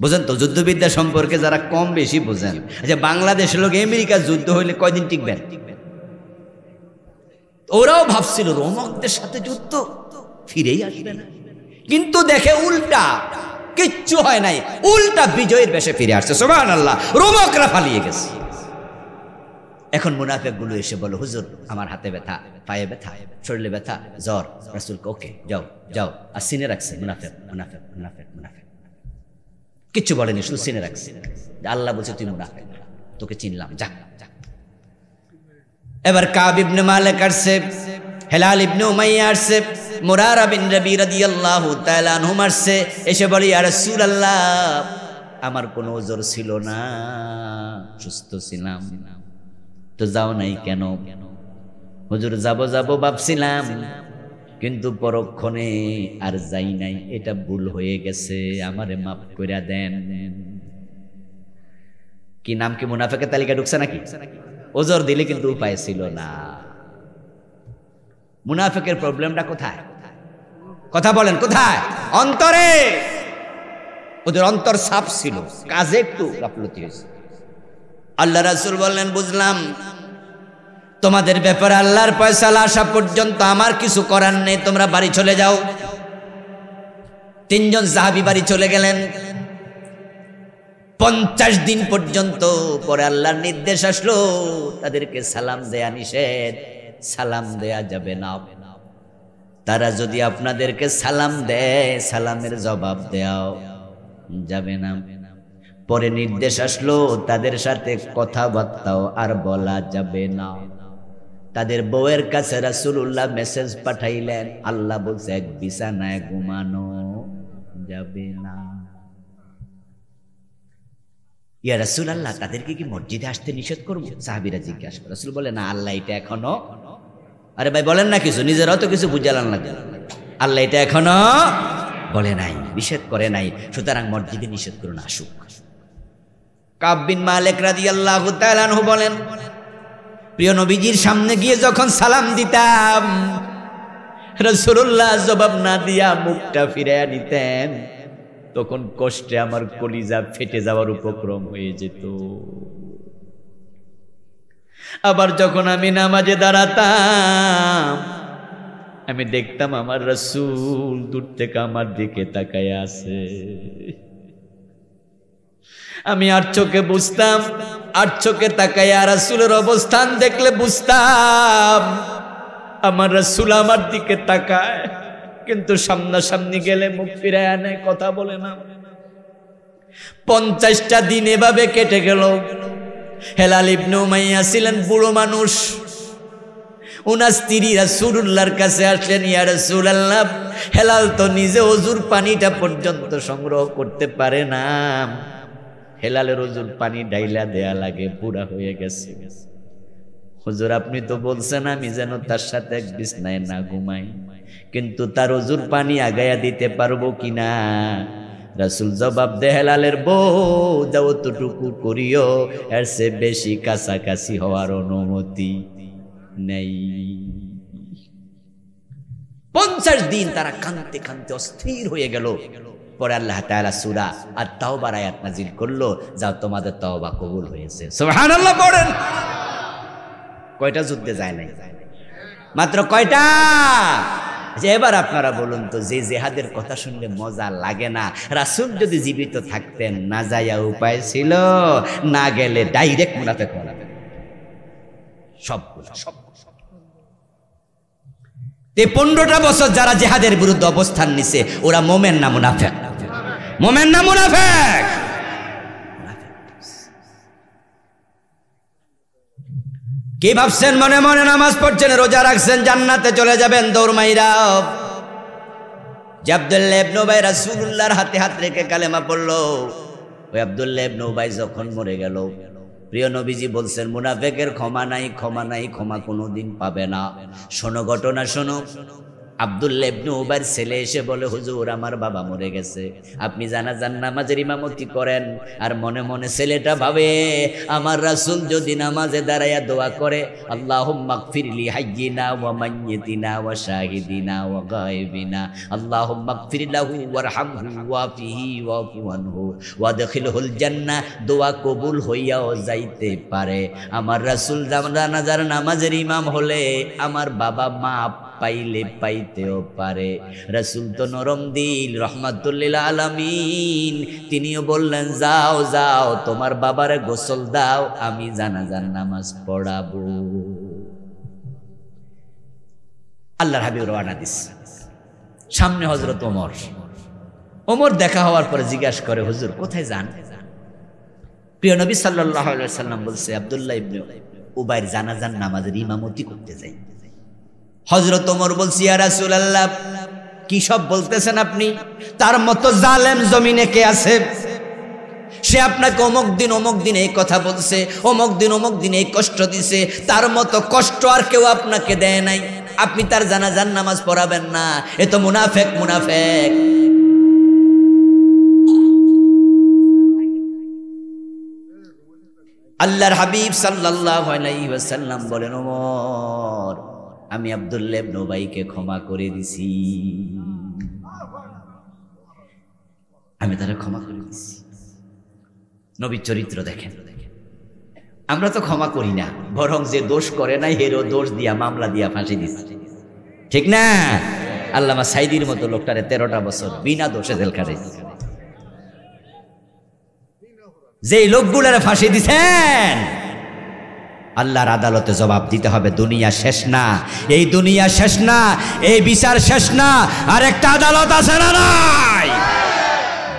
বুঝেন তো, যুদ্ধবিদ্যা সম্পর্কে যারা কম বেশি বুঝেন, যে বাংলাদেশের লোক আমেরিকার যুদ্ধ হইলে কয়দিন টিকবেন? ওরাও ভাবছিল রোমকদের সাথে যুদ্ধ, ফিরেই আসবে না, কিন্তু দেখে উল্টা, কিচ্ছু হয় নাই, উল্টা বিজয়ের বেশে ফিরে আসছে। সুবহানাল্লাহ, রোমকরা পালিয়ে গেছে। এখন মুনাফিক গুলো এসে বলে, হুজুর, আমার হাতে ব্যথা, পায়ে ব্যথা, শরীরে ব্যথা, জ্বর। রাসূল ওকে, যাও যাও, আর সিনে রাখছে মুনাফিক মুনাফিক মুনাফিক মুনাফিক, কিচ্ছু বলেনি, শুধু সিনে রাখছে। আল্লাহ বলছে, তুই মুনাফিক, তোকে চিনলাম, যা। এবার কাব ইবনে মালিক আসছে, হেলাল ইবনে উমাইয়া আসছে, মুরারা বিন রবি রাদিয়াল্লাহু তাআলা আনহু আসছে, এসে বলে, ইয়া রাসূলুল্লাহ, আমার কোনো ওজর ছিল না, সুস্থ ছিলাম। তো যাও নাই কেন? হুজুর যাব যাব ভাবছিলাম, কিন্তু পরক্ষণে আর যাই নাই, এটা ভুল হয়ে গেছে, আমারে মাফ কইরা দেন। কি নাম কি মুনাফিকের তালিকা ঢুকছে নাকি? ওজর দিলে কিন্তু উপায় ছিল না। মুনাফিকের প্রবলেমটা কোথায়? কথা বলেন কোথায়? অন্তরে। ওদের অন্তর সাফ ছিল, কাজে একটু গাফলতি হয়েছে। আল্লাহ রাসূল বললেন, বুঝলাম তোমাদের ব্যাপারে আল্লাহর ফয়সালা আসা পর্যন্ত আমার কিছু করার নেই, তোমরা বাড়ি চলে যাও। তিনজন সাহাবী বাড়ি চলে গেলেন। 50 দিন পর্যন্ত পরে আল্লাহর নির্দেশ আসলো, তাদেরকে সালাম দেয়া নিষেধ, সালাম দেয়া যাবে না। তারা যদি আপনাদেরকে সালাম দেয়, সালামের জবাব দেওয়া যাবে না। পরে নির্দেশ আসলো, তাদের সাথে কথাবার্তাও আর বলা যাবে না। তাদের বউয়ের কাছে রাসূলুল্লাহ মেসেজ পাঠাইলেন, আল্লাহ বলছে এক বিছানায় ঘুমানো যাবে না। ইয়া রাসূলুল্লাহ, তাদেরকে কি মসজিদে আসতে নিষেধ করব? সাহাবীরা জিজ্ঞাসা করে। রাসূল বলে, না, আল্লাহ এটা এখনো, আরে ভাই বলেন না কিছু, নিজেরাও তো কিছু বুঝালেন না, আল্লাহ এটা এখনো বলে নাই, নিষেধ করে নাই, সুতরাং মসজিদে নিষেধ করুন, আসুক। কাব বিন মালিক রাদিয়াল্লাহু তাআলা আনহু বলেন, প্রিয় নবীজির সামনে গিয়ে যখন সালাম দিতাম, রাসূলুল্লাহ জবাব না দিয়া মুখটা ফিরাইয়া নিতেন, তখন কষ্টে আমার কলিজা ফেটে যাওয়ার উপক্রম হয়ে যেত। আবার যখন আমি নামাজে দাঁড়াতাম, আমি দেখতাম আমার রাসূল দূর থেকে আমার দিকে তাকায় আছে। আমি আর চোখে বুঝতাম, আর চোখে তাকায়া রাসূলের অবস্থান দেখলে বুঝতাম আমার রাসূল আমার দিকে তাকায়, কিন্তু সামনাসামনি গেলে মুখ ফিরায় নেয়, কথা বলে না। 50টা দিন এভাবে কেটে গেল। হেলাল ইবনে উমাইয়া ছিলেন বুড়ো মানুষ। উনার স্ত্রী রাসূলুল্লাহর কাছে আসলেন, ইয়া রাসূলুল্লাহ, হেলাল তো নিজে ওযুর পানিটা পর্যন্ত সংগ্রহ করতে পারে না, হেলালের ওযুর পানি ডাইলা দেয়া লাগে, পুরা হয়ে গেছে। হুজুর, আপনি তো বলছেন আমি যেন তার সাথে এক বিছনায় না ঘুমাই, কিন্তু তার ওযুর পানি আগায়া দিতে পারবো কিনা? রাসূল জবাব দে, হেলালের বউ, যতটুকু করিও এর চেয়ে বেশি কাছাকাছি হওয়ার অনুমতি নেই। 50 দিন তারা কাঁদতে কাঁদতে অস্থির হয়ে গেল। পরে আল্লাহ তাআলা সূরা আত-তাওবার আয়াত নাযিল করলো, যাও তোমাদের তওবা কবুল হয়েছে। সুবহানাল্লাহ পড়েন। কয়টা যুদ্ধে যায় নাই? মাত্র কয়টা? এবার আপনারা বলুন তো, যে জিহাদের কথা শুনলে মজা লাগে না, রাসূল যদি জীবিত থাকতেন, না যাইয়া উপায় ছিল, না গেলে ডাইরেক্ট মুনাফিক বানাতেন সবগুলো। 15টা বছর যারা জিহাদের বিরুদ্ধে অবস্থান নিছে, ওরা মোমেন না মুনাফিক? মোমেন না মুনাফিক? কি ভাবছেন মনে মনে নামাজ পড়ছেন, রোজা রাখছেন, জান্নাতে চলে যাবেন দৌড় মাইরা? যে আব্দুল্লাহ ইবনে উবাই রাসূলুল্লাহর হাতে হাত রেখে কালেমা পড়লো, ওই আব্দুল্লাহ ইবনে উবাই যখন মরে গেল, প্রিয় নবীজি বলছেন, মুনাফিকের ক্ষমা নাই, ক্ষমা নাই, ক্ষমা কোনোদিন পাবে না। শোনো ঘটনা, শোনো। আব্দুল্লাহ ইবনে উবাইর ছেলে এসে বলে, হুজুর, আমার বাবা মরে গেছে, আপনি জানাজার নামাজের ইমামতি করেন। আর মনে মনে ছেলেটা ভাবে, আমার রাসূল যদি নামাজে দাঁড়ায়া দোয়া করে, আল্লাহুম্মা গফিরলি হাইয়িনা ওয়া মাইয়িতিনা ওয়া শাহিদিনা ওয়া গায়বিনা, আল্লাহুম্মা গফির লাহু ওয়ারহামহু ওয়াফিহি ওয়াফু আনহু ওয়াদখিলহুল জান্নাহ, দোয়া কবুল হইয়াও যাইতে পারে। আমার রাসূল জানাজার নামাজের ইমাম হলে আমার বাবা মাপ পাইলে পাইতেও পারে। রাসূল তো নরম দিল, রহমাতুল লিল আলামিন, তিনিও বললেন, যাও যাও, তোমার বাবারে গোসল দাও, আমি জানাজার নামাজ পড়াবো। আল্লাহর হাবিব রওনা দিস। সামনে হযরত ওমর। ওমর দেখা হওয়ার পরে জিজ্ঞাসা করে, হুজুর কোথায় যান? প্রিয় নবী সাল্লাল্লাহু আলাইহি ওয়াসাল্লাম বলছে, আব্দুল্লাহ ইবনে উবাইর জানাজার নামাজের ইমামতি করতে যাই। হযরত ওমর বলছে, ইয়া রাসূলুল্লাহ, কি সব বলতেছেন আপনি? তার মতো জালেম জমিনে কে আছে? সে আপনাকে অমুক দিন এই কথা বলছে, অমুক দিন এই কষ্ট দিছে, তার মতো কষ্ট আর কেউ আপনাকে দেয় নাই, আপনি তার জানাজার নামাজ পড়াবেন না, এ তো মুনাফেক। আল্লাহর হাবিব সাল্লাল্লাহু আলাইহি ওয়াসাল্লাম বলেন, ওমর আমি আব্দুল্লাহ ইবনে উবাইকে ক্ষমা করে দিছি, আমি তারা ক্ষমা করে দিছি। নবীর চরিত্র দেখেন। আমরা তো ক্ষমা করি না, বরং যে দোষ করে নাই এরও দোষ দিয়া মামলা দিয়া ফাঁসি দিচ্ছি, ঠিক না? আল্লামা সাইদির মতো লোকটারে 13টা বছর বিনা দোষে জেল খাটাইছে। যে লোকগুলারে ফাঁসি দিছেন আল্লাহর আদালতে জবাব দিতে হবে। দুনিয়া শেষ না, এই দুনিয়া শেষ না, এই বিচার শেষ না, আর একটা আদালত আছে না নাই?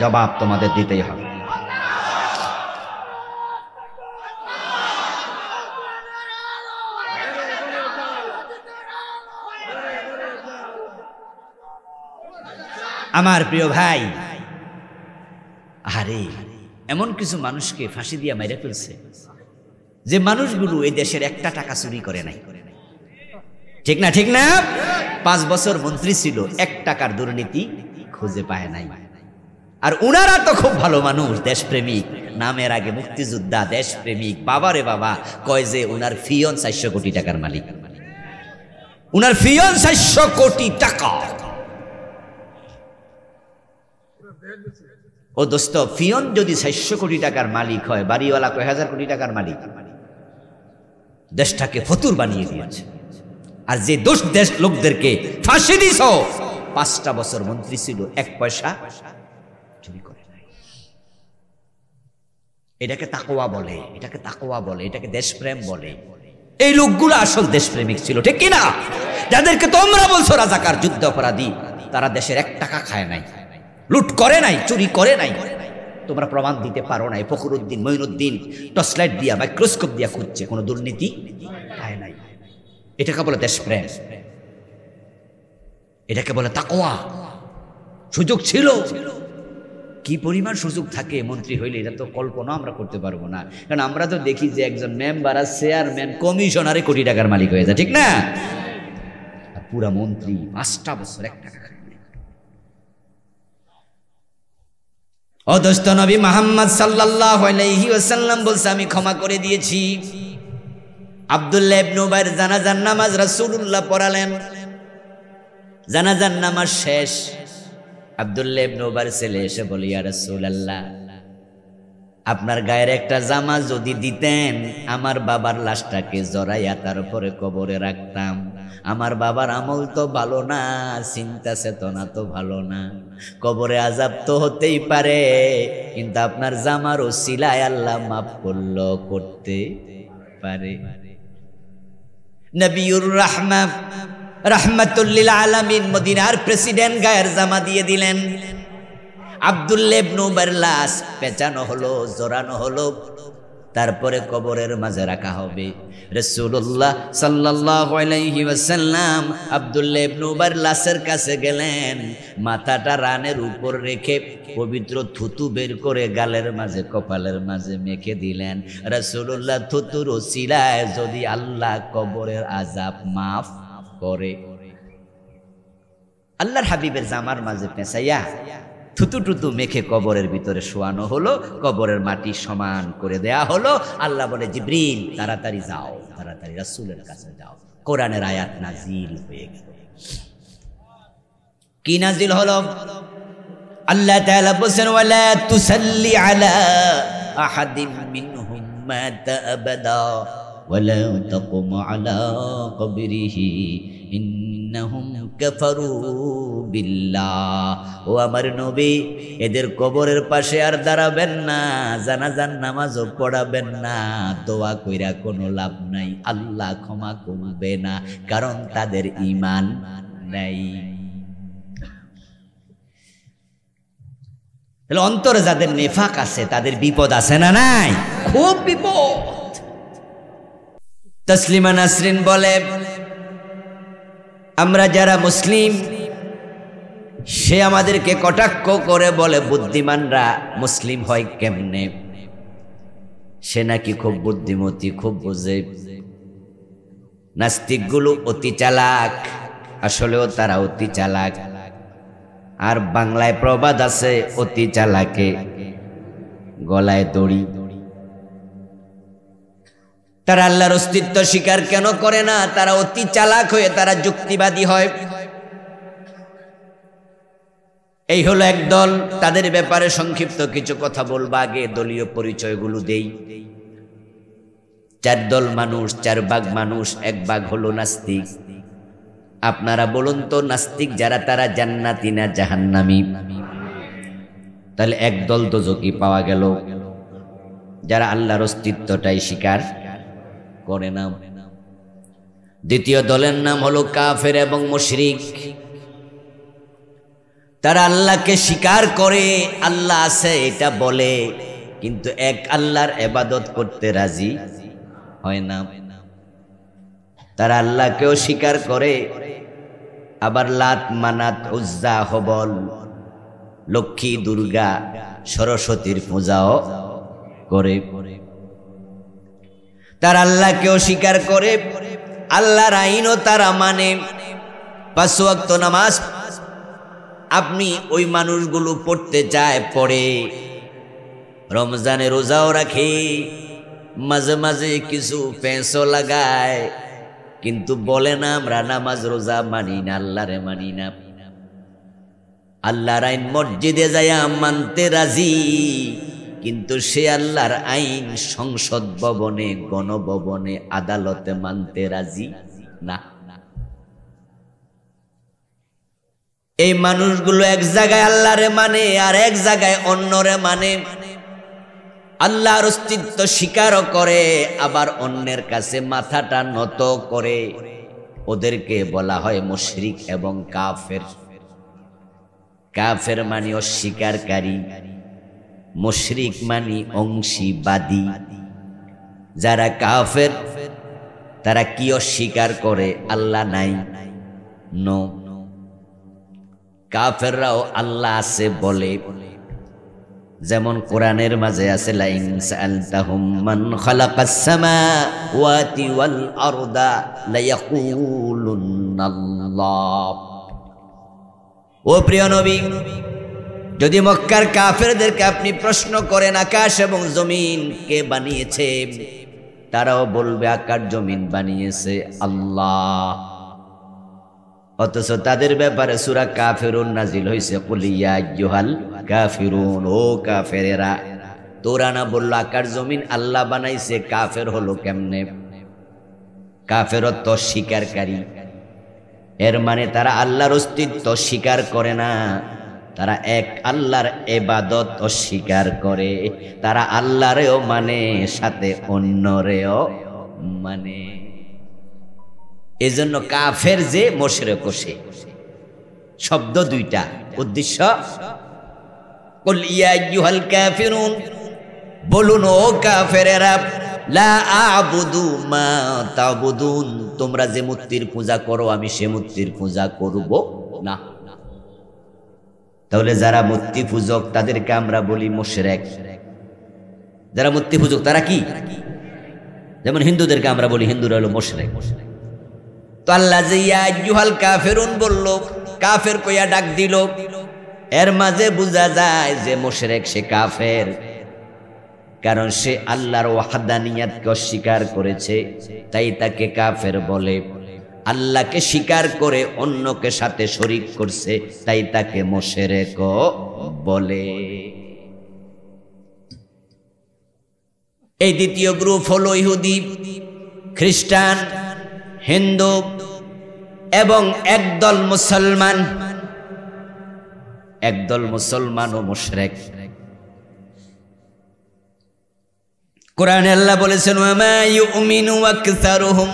জবাব তোমাদের দিতেই হবে। আমার প্রিয় ভাই, আরে এমন কিছু মানুষকে ফাঁসি দিয়া মেরে ফেলছে যে মানুষগুলো এই দেশের একটা টাকা চুরি করে নাই, ঠিক না? 5 বছর মন্ত্রী ছিল, 1 টাকার দুর্নীতি খুঁজে পায় নাই। আর উনারা তো খুব ভালো মানুষ, দেশপ্রেমিক, নামের আগে মুক্তিযোদ্ধা, দেশপ্রেমিক। বাবারে বাবা, কয় যে উনার ফিয়ন 400 কোটি টাকার মালিক, উনার ফিয়ন 400 কোটি টাকা। ও দোস্ত, ফিয়ন যদি 400 কোটি টাকার মালিক হয়, বাড়িওয়ালা কয় 1000 কোটি টাকার মালিক। দেশটাকে ফতুর বানিয়ে দিয়েছে। আর যে দোষ দেশ লোকদেরকে ফাঁসি দিছ, 5টা বছর মন্ত্রী ছিল, 1 পয়সা চুরি করে নাই। এটাকে তাকওয়া বলে, এটাকে দেশপ্রেম বলে। এই লোকগুলো আসল দেশপ্রেমিক ছিল, ঠিক কিনা? যাদেরকে তোমরা বলছো রাজাকার, যুদ্ধ অপরাধী, তারা দেশের 1 টাকা খায় নাই, লুট করে নাই, চুরি করে নাই। তোমরা প্রমাণ দিতে পারো নাই। ফখরুদ্দিন, মঈনুদ্দিন টর্চলাইট দিয়া, মাইক্রোস্কোপ দিয়া খুঁজছে, কোনো দুর্নীতি পায় নাই। এটাকে বলে দেশপ্রেম, এটাকে বলে তাকওয়া। সুযোগ ছিল, কি পরিমাণ সুযোগ থাকে মন্ত্রী হইলে, এটা তো কল্পনা আমরা করতে পারবো না। কারণ আমরা তো দেখি যে একজন মেম্বার আর চেয়ারম্যান কমিশনারে কোটি টাকার মালিক হয়ে যায়, ঠিক না? আর পুরা মন্ত্রী 5টা বছর 1 টাকা খায়। ও দোস্ত, নবী মুহাম্মদ সাল্লাল্লাহু আলাইহি ওয়াসাল্লাম বলছে, আমি ক্ষমা করে দিয়েছি। আব্দুল্লাহ ইবনে উবাইর জানাজার নামাজ রাসূলুল্লাহ পড়ালেন। জানাজার নামাজ শেষ, আব্দুল্লাহ ইবনে উবাইর ছেলে এসে বলে, ইয়া রাসূলুল্লাহ, আপনার গায়ের একটা জামা যদি দিতেন, আমার বাবার লাশটাকে জড়াইয়া তারপরে কবরে রাখতাম। আমার বাবার আমল তো ভালো না, চিন্তা চেতনা তো ভালো না, কবরে আযাব তো হতেই পারে, কিন্তু আপনার জামার ওসিলায় আল্লাহ মাফ করলো, করতে পারে। নবিউর রাহমা রাহমাতুল লিল আলামিন, মদিনার প্রেসিডেন্ট গায়ের জামা দিয়ে দিলেন। আব্দুল্লাহ ইবনে উবাইর লাশ পেঁচানো হলো, জড়ানো হলো, তারপরে কবরের মাঝে রাখা হবে। রাসূলুল্লাহ সাল্লাল্লাহু আলাইহি ওয়াসাল্লাম আব্দুল্লাহ ইবনে উবাইর লাশের কাছে গেলেন, মাথাটা রানের উপর রেখে পবিত্র থুতু বের করে গালের মাঝে, কপালের মাঝে মেখে দিলেন। রাসূলুল্লাহ থুতুর ওসিলায় যদি আল্লাহ কবরের আযাব মাফ করে। আল্লাহর হাবিবের জামার মাঝে পেঁচাইয়া থুতু টুতু মেখে কবরের ভিতরে শোয়ানো হলো, কবরের মাটি সমান করে দেয়া হলো। আল্লাহ বলে, জিবরিল তাড়াতাড়ি যাও, তাড়াতাড়ি রাসূলের কাছে যাও। কোরআনের আয়াত নাজিল হয়ে গেল। কি নাজিল হলো? আল্লাহ তাআলা বলেন, ওয়ালা তুসাল্লি আলা আহাদিম মিনহুম মাতা আবাদা ওয়ালা তাকুম আলা কবরিহি ইন্নাহুম কাফারু বিল্লাহ। ও আমার নবী, এদের কবরের পাশে আর দাঁড়াবেন না, জানাজার নামাজও পড়াবেন না, দোয়া কইরা কোনো লাভ নাই, আল্লাহ ক্ষমা করবে না, কারণ তাদের ঈমান নাই। তাহলে অন্তরে যাদের নেফাক আছে তাদের বিপদ আছে না নাই? খুব বিপদ। তসলিমা নাসরিন বলে, আমরা যারা মুসলিম সে আমাদেরকে কটাক্ষ করে বলে বুদ্ধিমানরা মুসলিম হয় কেমনে, সে নাকি খুব বুদ্ধিমতী, খুব বোঝে। নাস্তিকগুলো অতি চালাক, আসলেও তারা অতি চালাক। আর বাংলায় প্রবাদ আছে, অতি চালাকে গলায় দড়ি। তারা আল্লাহর অস্তিত্ব স্বীকার কেন করে না? তারা অতি চালাক হয়ে তারা যুক্তিবাদী হয়। এই হলো একদল। তাদের ব্যাপারে সংক্ষিপ্ত কিছু কথা বলবো, আগে দলীয় পরিচয়গুলো দেই। 4 দল মানুষ, 4 ভাগ মানুষ। 1 ভাগ হলো নাস্তিক। আপনারা বলুন তো, নাস্তিক যারা তারা জান্নাতি না জাহান্নামী? তাহলে 1 দল দোজখী পাওয়া গেল, যারা আল্লাহর অস্তিত্বটাই স্বীকার করে না। দ্বিতীয় দলের নাম হলো কাফের এবং মুশরিক। তারা আল্লাহকে স্বীকার করে, আল্লাহ আছে এটা বলে, কিন্তু এক আল্লাহর ইবাদত করতে রাজি হয় না। তারা আল্লাহকেও স্বীকার করে, আবার লাত, মানাত, উজ্জা, হবল, লক্ষ্মী, দুর্গা, সরস্বতীর পূজাও করে। তারা আল্লাহকেও স্বীকার করে, আল্লাহর আইনও তারা মানে। 5 ওয়াক্ত নামাজ আপনি ওই মানুষগুলো পড়তে চায়, পড়ে, রমজানে রোজাও রাখে, মাঝে মাঝে কিছু পেঁচও লাগায়, কিন্তু বলে না আমরা নামাজ রোজা মানি না, আল্লাহরে মানি না। আল্লাহর আইন মসজিদে যায়া মানতে রাজি, কিন্তু সে আল্লাহর আইন সংসদ ভবনে, গণভবনে, আদালতে মানতে রাজি না। এই মানুষগুলো এক জায়গায় আল্লাহরে মানে, আর এক জায়গায় অন্যরে মানে। আল্লাহর অস্তিত্ব স্বীকারও করে, আবার অন্যের কাছে মাথাটা নত করে। ওদেরকে বলা হয় মুশরিক এবং কাফের। কাফের মানে অস্বীকারী, মুশরিক মানে অংশীবাদী। যারা কাফের তারা কি অস্বীকার করে? আল্লাহ নাই, নো। কাফেররাও আল্লাহ আছে বলে। যেমন কোরআনের মাঝে আছে, লাইন সাআলতাহুম মান খালাকাস সামাওয়াতি ওয়াল আরদা লায়াকুলুন্নাল্লাহ। ও প্রিয় নবী, যদি মক্কার কাফেরদেরকে আপনি প্রশ্ন করেন আকাশ এবং জমিন কে বানিয়েছে, তারাও বলবে আকাশ জমিন বানিয়েছে আল্লাহ। অথচ তাদের ব্যাপারে সূরা কাফিরুন নাজিল হয়েছে, কুল ইয়া আইয়ুহাল কাফিরুন, ও কাফেরেরা। তোরা না বলল আকাশ জমিন আল্লাহ বানাইছে, কাফের হলো কেমনে? কাফেরত্ব স্বীকারকারী। এর মানে তারা আল্লাহর অস্তিত্ব স্বীকার করে না, তারা এক আল্লাহর ইবাদত অস্বীকার করে। তারা আল্লাহরেও মানে, সাথে অন্যরেও মানে। এজন্য কাফের যে, মুশরিক সে, শব্দ দুইটা, উদ্দেশ্য। কুল ইয়া আইয়ুহাল কাফিরুন, বলুন ও কাফেরেরা, লা আ'বুদু মা তা'বুদুন, তোমরা যে মূর্তির পূজা করো আমি সে মূর্তির পূজা করব না। তাহলে যারা মূর্তি পূজক তাদেরকে আমরা বলি মুশরিক। যারা মূর্তি পূজক তারা কি? যেমন হিন্দুদেরকে আমরা বলি হিন্দুরা হলো মুশরিক। তো আল্লাহ যে ইয়া আইয়ুহাল কাফিরুন বলল, কাফের কইয়া ডাক দিল, এর মাঝে বোঝা যায় যে মুশরিক সে কাফের, কারণ সে আল্লাহর ওয়াহদানিয়াতকে অস্বীকার করেছে, তাই তাকে কাফের বলে। আল্লাহকে স্বীকার করে অন্যকে সাথে শরীক করছে, তাই তাকে মুশরিক বলে। এই দ্বিতীয় গ্রুপ হলো ইহুদি, খ্রিস্টান, হিন্দু এবং একদল মুসলমান। একদল মুসলমান ও মুশরিক। কোরআনে আল্লাহ বলেছেন, ওয়া মা ইউমিনু আকসারুহুম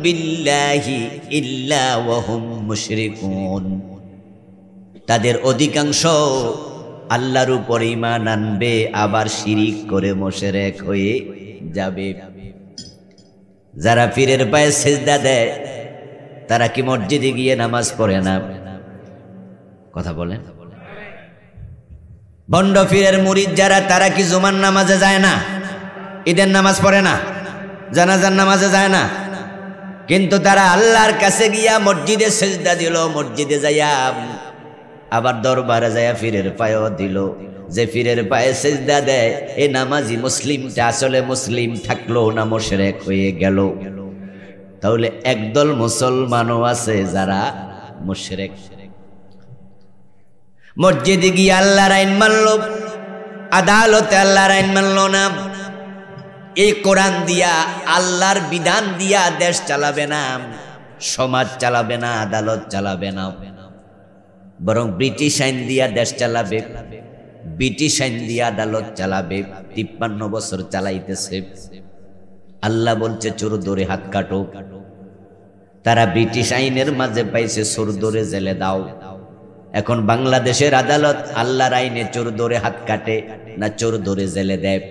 বিল্লাহি ইল্লা ওয়া হুম মুশরিকুন, তাদের অধিকাংশ আল্লাহর উপর ঈমান আনবে, আবার শিরিক করে মুশরিক হয়ে যাবে। যারা পীরের পায়ে সিজদা দেয় তারা কি মসজিদে গিয়ে নামাজ পড়ে না? কথা বলেন। বন্ড পীরের মুরিদ যারা, তারা কি জুমার নামাজে যায় না? ঈদের নামাজ পড়ে না? জানাজার নামাজে যায় না? কিন্তু তারা আল্লাহর কাছে গিয়া মসজিদে সেজদা দিল, মসজিদে যাইয়া আবার দরবারে যাইয়া পীরের পায়েও দিল। যে পীরের পায়ে সেজদা দেয় এই নামাজি মুসলিমটা আসলে মুসলিম থাকলো না মুশরিক হয়ে গেল? তাহলে একদল মুসলমানও আছে যারা মুশরিক। মসজিদে গিয়ে আল্লাহর আইন মানলো, আদালতে আল্লাহর আইন মানলো না। এই কোরআন দিয়া, আল্লাহর বিধান দিয়া দেশ চালাবে না, সমাজ চালাবে না, আদালত চালাবে না, বরং ব্রিটিশ আইন দিয়া দেশ চালাবে, ব্রিটিশ আইন দিয়া আদালত চালাবে। 53 বছর চালাইতেছে। আল্লাহ বলছে চোর ধরে হাত কাটো। তারা ব্রিটিশ আইনের মাঝে পাইছে, চোর ধরে জেলে দাও। এখন বাংলাদেশের আদালত আল্লাহর আইনে চোর ধরে হাত কাটে না চোর ধরে জেলে দেয়?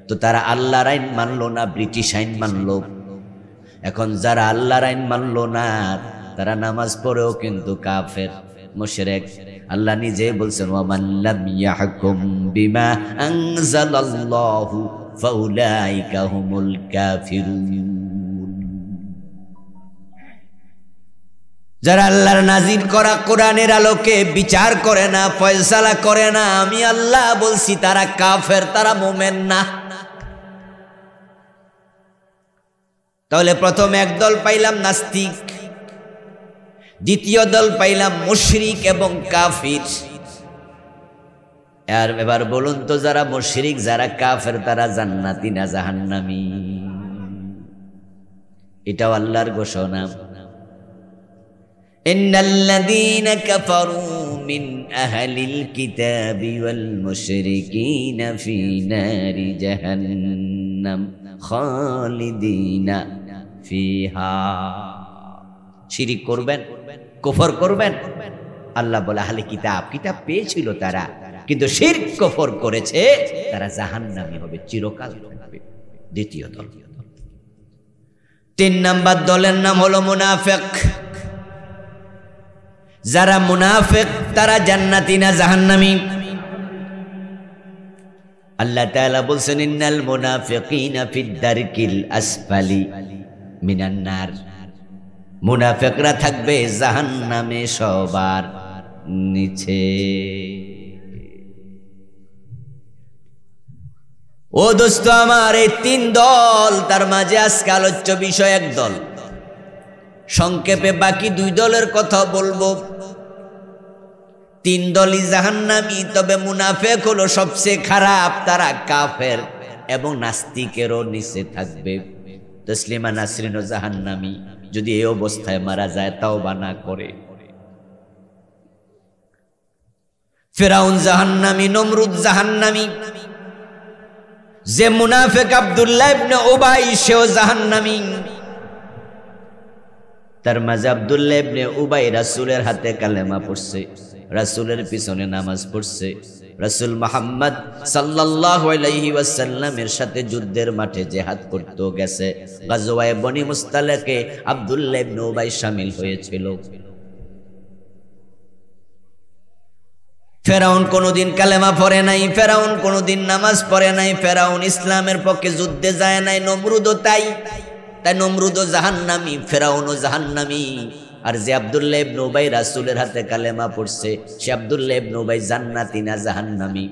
তো তারা আল্লাহর আইন মানলো না, ব্রিটিশ আইন মানলো। এখন যারা আল্লাহর আইন মানলো না তারা নামাজ পড়েও কিন্তু কাফের, মুশরিক। আল্লাহ নিজে বলছেন ওয়ামান লাম ইয়াহকুম বিমা আনজালাল্লাহু ফাউলাইকা হুমুল কাফিরুন। যারা আল্লাহর নাজিল করা কোরআনের আলোকে বিচার করে না, ফয়সালা করে না, আমি আল্লাহ বলছি তারা কাফের, তারা মুমিন না। তাহলে প্রথম একদল পাইলাম নাস্তিক, দ্বিতীয় দল পাইলাম মুশরিক এবং কাফির। আর এবার বলুন তো, যারা মুশরিক, যারা কাফের, তারা জান্নাতি না জাহান্নামী? এটাও আল্লাহর ঘোষণা। ইন্নাল্লাযীনা কাফারু মিন আহলিল কিতাবি ওয়াল মুশরিকিনা ফী নারি জাহান্নাম খালিদিনা ফিহা। শিরিক করবেন, কুফর করবেন। আল্লাহ বলে আহলে কিতাব, কিতাব পেয়েছিল তারা, কিন্তু শিরক কুফর করেছে, তারা জাহান্নামী হবে, চিরকাল থাকবে। দ্বিতীয় দল। 3 নাম্বার দলের নাম হলো মুনাফিক। যারা মুনাফিক তারা জান্নাতি না জাহান্নামী? আল্লাহ তাআলা বলছেন ইন্নাল মুনাফিকিনা ফিদ দারকিল আসফালি মিনান নার। মুনাফিকরা থাকবে জাহান্নামে সবার নিচে। ও দোস্ত আমার, এই 3 দল, তার মাঝে আজকে আলোচ্য বিষয় এক দল। সংক্ষেপে বাকি 2 দলের কথা বলবো। 3 দলই জাহান্নামী, তবে মুনাফিক হলো সবচেয়ে খারাপ, তারা কাফের এবং নাস্তিকেরও নিচে থাকবে। তসলিমা নাসরিনও জাহান্নামী যদি এই অবস্থায় মারা যায়, তাওবা না করে। ফিরাউন জাহান্নামী, নমরুদ জাহান্নামী। যে মুনাফিক আব্দুল্লাহ ইবনে উবাই, সেও জাহান্নামী। তার মাঝে আব্দুল্লাহ ইবনে উবাই রাসূলের হাতে কালেমা পড়ছে, রাসূলের পিছনে নামাজ পড়ছে, রাসূল মুহাম্মদ সাল্লাল্লাহু আলাইহি ওয়াসাল্লামের সাথে যুদ্ধের মাঠে জিহাদ করতে গেছে। গাজওয়ায়ে বনি মুস্তালিকে আব্দুল্লাহ ইবনে উবাই শামিল হয়েছিল। ফেরাউন কোনোদিন কালেমা পড়ে নাই, ফেরাউন কোনোদিন নামাজ পড়ে নাই, ফেরাউন ইসলামের পক্ষে যুদ্ধে যায় নাই। নমরুদও তাই। তাই নমরুদও জাহান্নামী, ফেরাউনও জাহান্নামী। আর যে আব্দুল্লাহ ইবনে উবাই রাসূলের হাতে কালেমা পড়ছে, সে আব্দুল্লাহ ইবনে উবাই জান্নাতি না জাহান্নামী?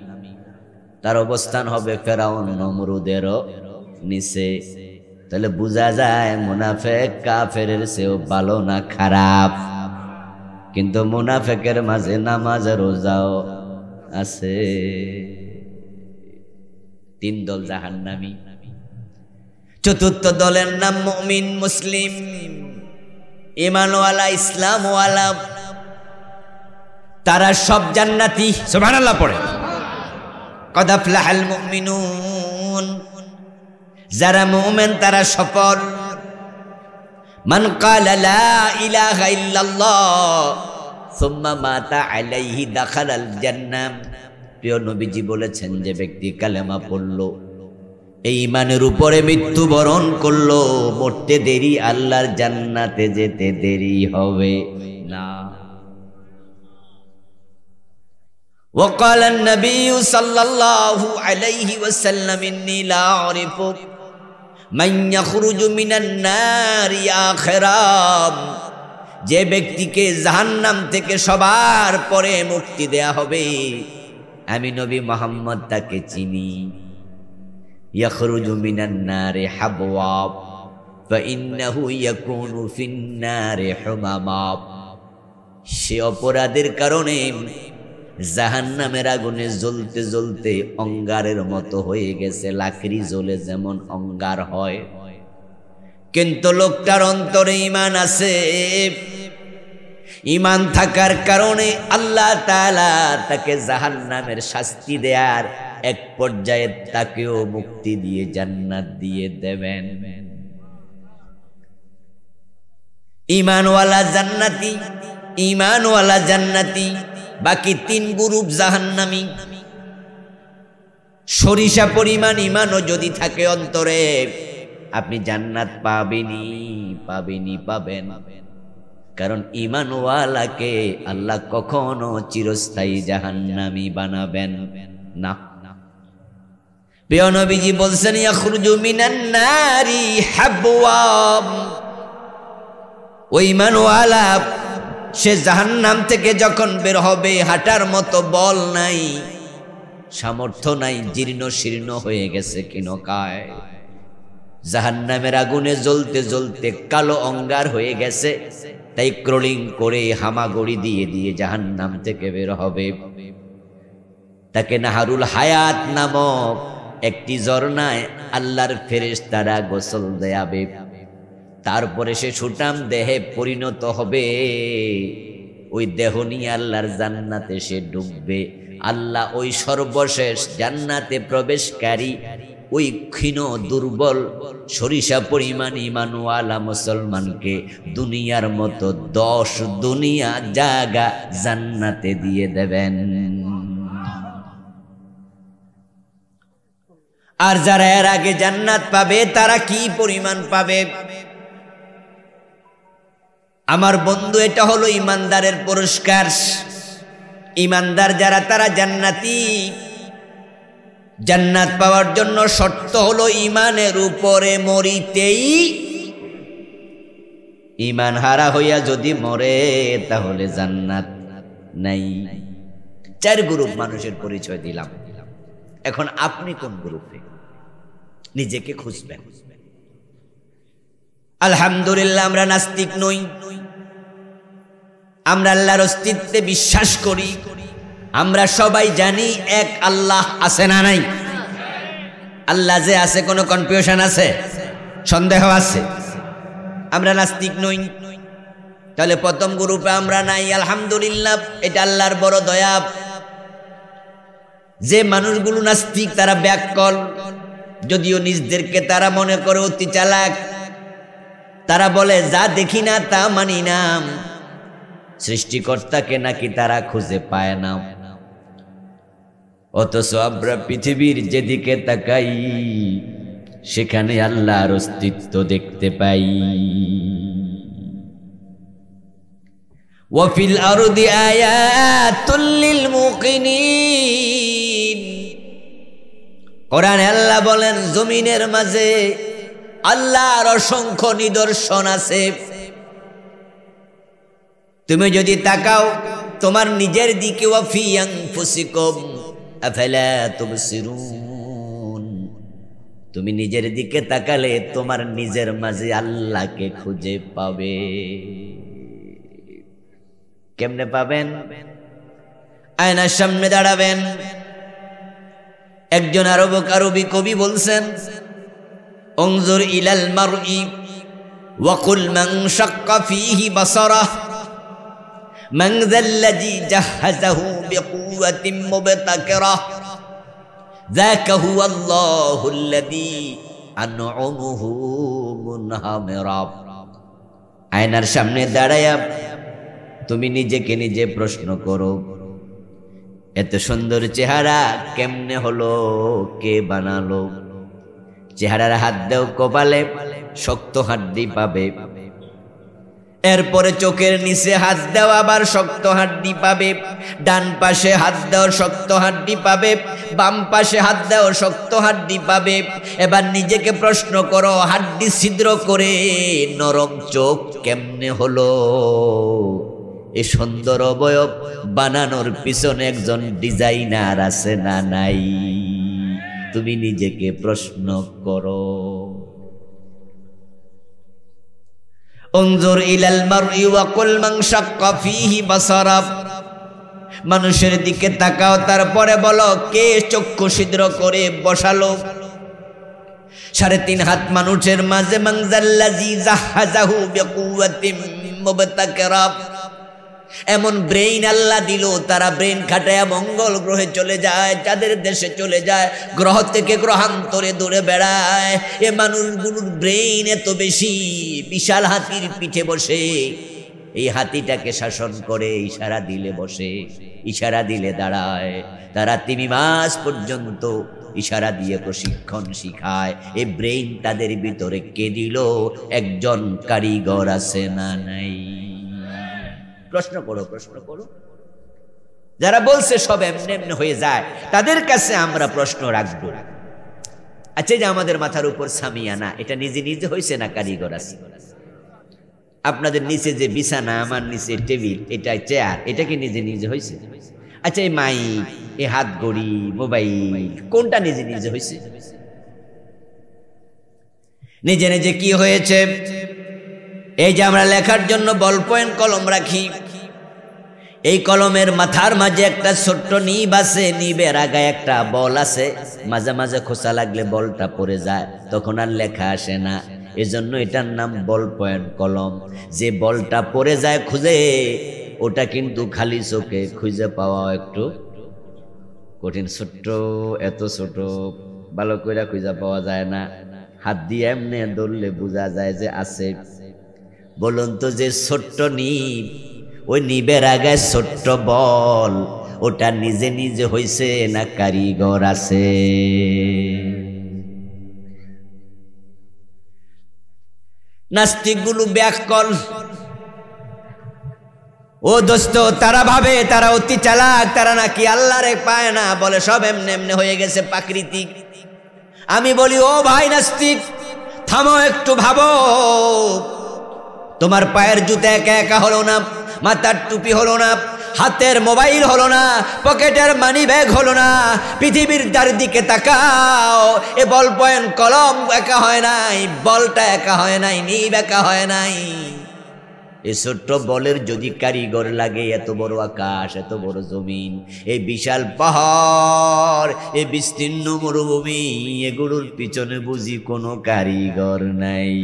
তার অবস্থান হবে ফেরাউন নমরুদেরও নিচে। তাহলে বোঝা যায় মুনাফিক কাফেরের চেয়েও ভালো না খারাপ। কিন্তু মুনাফিকের মাঝে নামাজ রোজাও আছে। 3 দল জাহান্নামী। 4র্থ দলের নাম মুমিন, মুসলিম, ঈমানওয়ালা, ইসলামওয়ালা। তারা সব জান্নাতি। সুবহানাল্লাহ পড়ে। কদ আফলাহাল মুমিনুন। যারা মুমিন তারা সফল। মান ক্বালা লা ইলাহা ইল্লাল্লাহ সুম্মা মাতা আলাইহি দাখালাল জান্নাহ। প্রিয় নবীজি বলেছেন, যে ব্যক্তি কালেমা পড়লো, এই ঈমানের উপরে মৃত্যুবরণ করলো, মরতে দেরি, আল্লাহর জান্নাতে যেতে দেরি হবে না। وقال النبي صلى الله عليه وسلم إني لا أعرف من يخرج من النار آخرا যে ব্যক্তিকে জাহান্নাম থেকে সবার পরে মুক্তি দেয়া হবে আমি নবী মুহাম্মদ তাকে চিনি ইয়াখরুজু মিনান নারি হাবওয়া ফাইন্নাহু ইয়াকুনু ফিন নারি হুমামা সে অপরাধের কারণে জাহান্নামের আগুনে জ্বলতে জ্বলতে অঙ্গারের মতো হয়ে গেছে লাকড়ি জ্বলে যেমন অঙ্গার হয় কিন্তু লোকটার অন্তরে ঈমান আছে ঈমান থাকার কারণে আল্লাহ তাআলা তাকে জাহান্নামের শাস্তি দেয়ার এক পর্যায়ে তাকেও মুক্তি দিয়ে জান্নাত দিয়ে দেবেন ঈমানওয়ালা জান্নাতি ঈমানওয়ালা জান্নাতি বাকি তিন গ্রুপ জাহান্নামী সরিষা পরিমাণ ঈমানও যদি থাকে অন্তরে আপনি জান্নাত পাবেন কারণ ঈমানওয়ালাকে আল্লাহ কখনো চিরস্থায়ী জাহান্নামী বানাবেন না প্রিয় নবীজি বলছেন ইয়াখরুজু মিনান নারি হাবওয়া ওই ঈমানওয়ালা সে জাহান্নাম থেকে যখন বের হবে হাঁটার মতো বল নাই সামর্থ্য নাই জীর্ণ শীর্ণ হয়ে গেছে কিনকায় জাহান্নামের আগুনে জ্বলতে জ্বলতে কালো অঙ্গার হয়ে গেছে তাই ক্রলিং করে হামাগুড়ি দিয়ে দিয়ে জাহান্নাম থেকে বের হবে তাকে নাহারুল হায়াত নামক একটি ঝর্ণায় আল্লাহর ফেরেশতারা গোসল দেয়াবে তারপরে সে সুঠাম দেহে পরিণত হবে ওই দেহ নিয়ে আল্লাহর জান্নাতে সে ঢুকবে আল্লাহ ওই সর্বশেষ জান্নাতে প্রবেশকারী ওই ক্ষীণ দুর্বল সরিষা পরিমাণ ঈমানওয়ালা মুসলমানকে দুনিয়ার মতো 10 দুনিয়া জায়গা জান্নাতে দিয়ে দেবেন আর যারা এর আগে জান্নাত পাবে তারা কি পরিমাণ পাবে আমার বন্ধু এটা হলো ঈমানদারের পুরস্কার ঈমানদার যারা তারা জান্নাতি জান্নাত পাওয়ার জন্য শর্ত হলো ঈমানের উপরে মরিতেই ঈমান হারা হইয়া যদি মরে তাহলে জান্নাত নাই 4 গ্রুপ মানুষের পরিচয় দিলাম এখন আপনি কোন গ্রুপে নিজেকে খুঁজবেন আলহামদুলিল্লাহ আমরা নাস্তিক নই আমরা আল্লাহর অস্তিত্বে বিশ্বাস করি আমরা সবাই জানি এক আল্লাহ আছে না নাই আল্লাহ যে আছে কোনো কনফিউশন আছে সন্দেহ আছে আমরা নাস্তিক নই তাহলে প্রথম গ্রুপে আমরা নাই আলহামদুলিল্লাহ এটা আল্লাহর বড় দয়া যে মানুষগুলো নাস্তিক তারা ব্যাককল যদিও নিজেদেরকে তারা মনে করে অতি চালাক তারা বলে যা দেখি না তা মানি না সৃষ্টিকর্তাকে নাকি তারা খুঁজে পায় না অথচ আমরা পৃথিবীর যেদিকে তাকাই সেখানে আল্লাহর অস্তিত্ব দেখতে পাই ওয়াফিল আরদি আয়াতুল লিল মুকিনিন কোরআনে আল্লাহ বলেন জমিনের মাঝে আল্লাহর অসংখ্য নিদর্শন আছে তুমি যদি তাকাও তোমার নিজের দিকে ওয়াফি আনফুসিকুম আফালা তুবসিরুন তুমি নিজের দিকে তাকালে তোমার নিজের মাঝে আল্লাহকে খুঁজে পাবে কেমনে পাবেন আয়নার সামনে দাঁড়াবেন একজন আরবি কবি বলছেন انظر الى المرء وقل من شق فيه بصره من ذا الذي جهزه بقوة مبتكرة ذاك هو الله الذي أنعمه منهمرا আয়নার সামনে দাঁড়ায়া তুমি নিজেকে নিজে প্রশ্ন করো এত সুন্দর চেহারা কেমনে হলো কে বানালো চেহারার হাত দেও কপালে শক্ত হাড্ডি পাবে এরপরে চোখের নিচে হাত দেওয়া আবার শক্ত হাড্ডি পাবে, ডান পাশে হাত দেওয়া শক্ত হাড্ডি পাবে, বাম পাশে হাত দেওয়া শক্ত হাড্ডি পাবে। এবার নিজেকে প্রশ্ন করো, হাড্ডি ছিদ্র করে নরম চোখ কেমনে হলো? এই সুন্দর অবয়ব বানানোর পিছনে একজন ডিজাইনার আছে না নাই? তুমি নিজেকে প্রশ্ন করো। উনজুর ইলাল মারই ওয়া কুল মান শাক্কা ফীহি বাসারা, মানুষের দিকে তাকাও, তারপরে বলো কে চক্ষু ছিদ্র করে বসালো? 3.5 হাত মানুষের মাঝে মানজাল্লাযী জাহাজাহু বিকুওয়াতিন মুবতাকিরা, এমন ব্রেইন আল্লাহ দিল, তারা ব্রেইন খাটায় মঙ্গল গ্রহে চলে যায়, যাদের দেশে চলে যায়, গ্রহ থেকে গ্রহান্তরে দূরে বেড়ায়। এ মানুষগুলোর ব্রেইন এত বেশি, বিশাল হাতির পিঠে বসে এই হাতিটাকে শাসন করে, ইশারা দিলে বসে, ইশারা দিলে দাঁড়ায়। তারা 3 মাস পর্যন্ত ইশারা দিয়ে প্রশিক্ষণ শিখায়। এই ব্রেইন তাদের ভিতরে কে দিল? একজন কারিগর আছে না নাই? প্রশ্ন করো, প্রশ্ন করো। যারা বলছে সব এমনি এমনি হয়ে যায়, তাদের কাছে আমরা প্রশ্ন রাখবো। আচ্ছা, যে আমাদের মাথার উপর সামিয়ানা, এটা নিজে নিজে হয়েছে না কারিগর আছে? আপনাদের নিচে যে বিছানা, আমার নিচে টেবিল, এটা চেয়ার, এটা কি নিজে নিজে হয়েছে? আচ্ছা, এই মাইক, এই হাত ঘড়ি, মোবাইল, কোনটা নিজে নিজে হয়েছে? নিজে নিজে কি হয়েছে? এই যে আমরা লেখার জন্য বল পয়েন্ট কলম রাখি, এই কলমের মাথার মাঝে একটা ছোট্ট নিব আছে, নিবের আগায় একটা বল আছে, মাঝে মাঝে খোঁচা লাগলে বলটা পড়ে যায়, তখন আর লেখা আসে না। এজন্য এটার নাম বল পয়েন্ট কলম। যে বলটা পড়ে যায় খুঁজে, ওটা কিন্তু খালি চোখে খুঁজে পাওয়া একটু কঠিন। ছোট্ট, এত ছোট, ভালো করে খুঁজে পাওয়া যায় না। হাত দিয়ে এমনি ধরলে বোঝা যায় যে আছে। বলুন তো, যে ছোট্ট নিব, ওই নিবের আগে ছোট্ট বল, ওটা নিজে নিজে হইছে না কারিগর আছে? নাস্তিকগুলো ব্যাককল, ও দোস্ত, তারা ভাবে তারা অতি চালাক, তারা নাকি আল্লাহরে পায় না, বলে সব এমনি এমনি হয়ে গেছে, প্রাকৃতিক। আমি বলি, ও ভাই নাস্তিক, থামো একটু, ভাবো। তোমার পায়ের জুতা একা একা হলো না, মাথার টুপি হলো না, হাতের মোবাইল হলো না, পকেটের মানি ব্যাগ হলো না, পৃথিবীর চারিদিকে তাকাও, এ বল পয়েন্ট কলম একা হয় নাই, বলটা একা হয় নাই, নিব একা হয় নাই। এই ছোট্ট বলের যদি কারিগর লাগে, এত বড় আকাশ, এত বড় জমিন, এই বিশাল পাহাড়, এই বিস্তীর্ণ মরুভূমি, এগুলোর পিছনে বুঝি কোনো কারিগর নাই?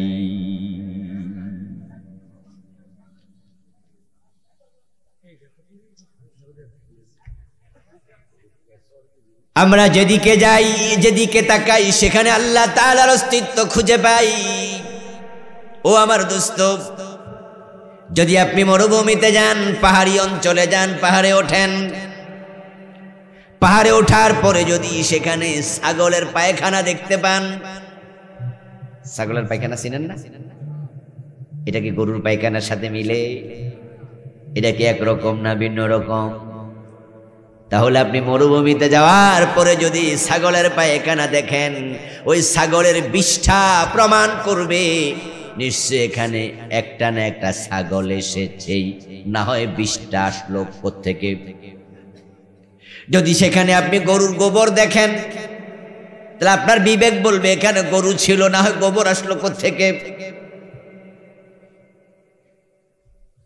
আমরা যেদিকে যাই, যেদিকে তাকাই, সেখানে আল্লাহ তাআলার অস্তিত্ব খুঁজে পাই। ও আমার দোস্ত, যদি আপনি মরুভূমিতে যান, পাহাড়ি অঞ্চলে যান, পাহাড়ে ওঠেন, পাহাড়ে ওঠার পরে যদি সেখানে ছাগলের পায়খানা দেখতে পান, ছাগলের পায়খানা চিনেন না? এটা কি গরুর পায়খানার সাথে মিলে? এটা কি একরকম না ভিন্ন রকম? তাহলে আপনি মরুভূমিতে যাওয়ার পরে যদি ছাগলের পায়খানা দেখেন, ওই ছাগলের বিষ্ঠা প্রমাণ করবে নিশ্চয় এখানে একটা না একটা ছাগল এসেছেই, না হয় বিষ্ঠা আসলো কোত্থেকে। যদি সেখানে আপনি গরুর গোবর দেখেন, তাহলে আপনার বিবেক বলবে এখানে গরু ছিল, না হয় গোবর আসলো কোত্থেকে।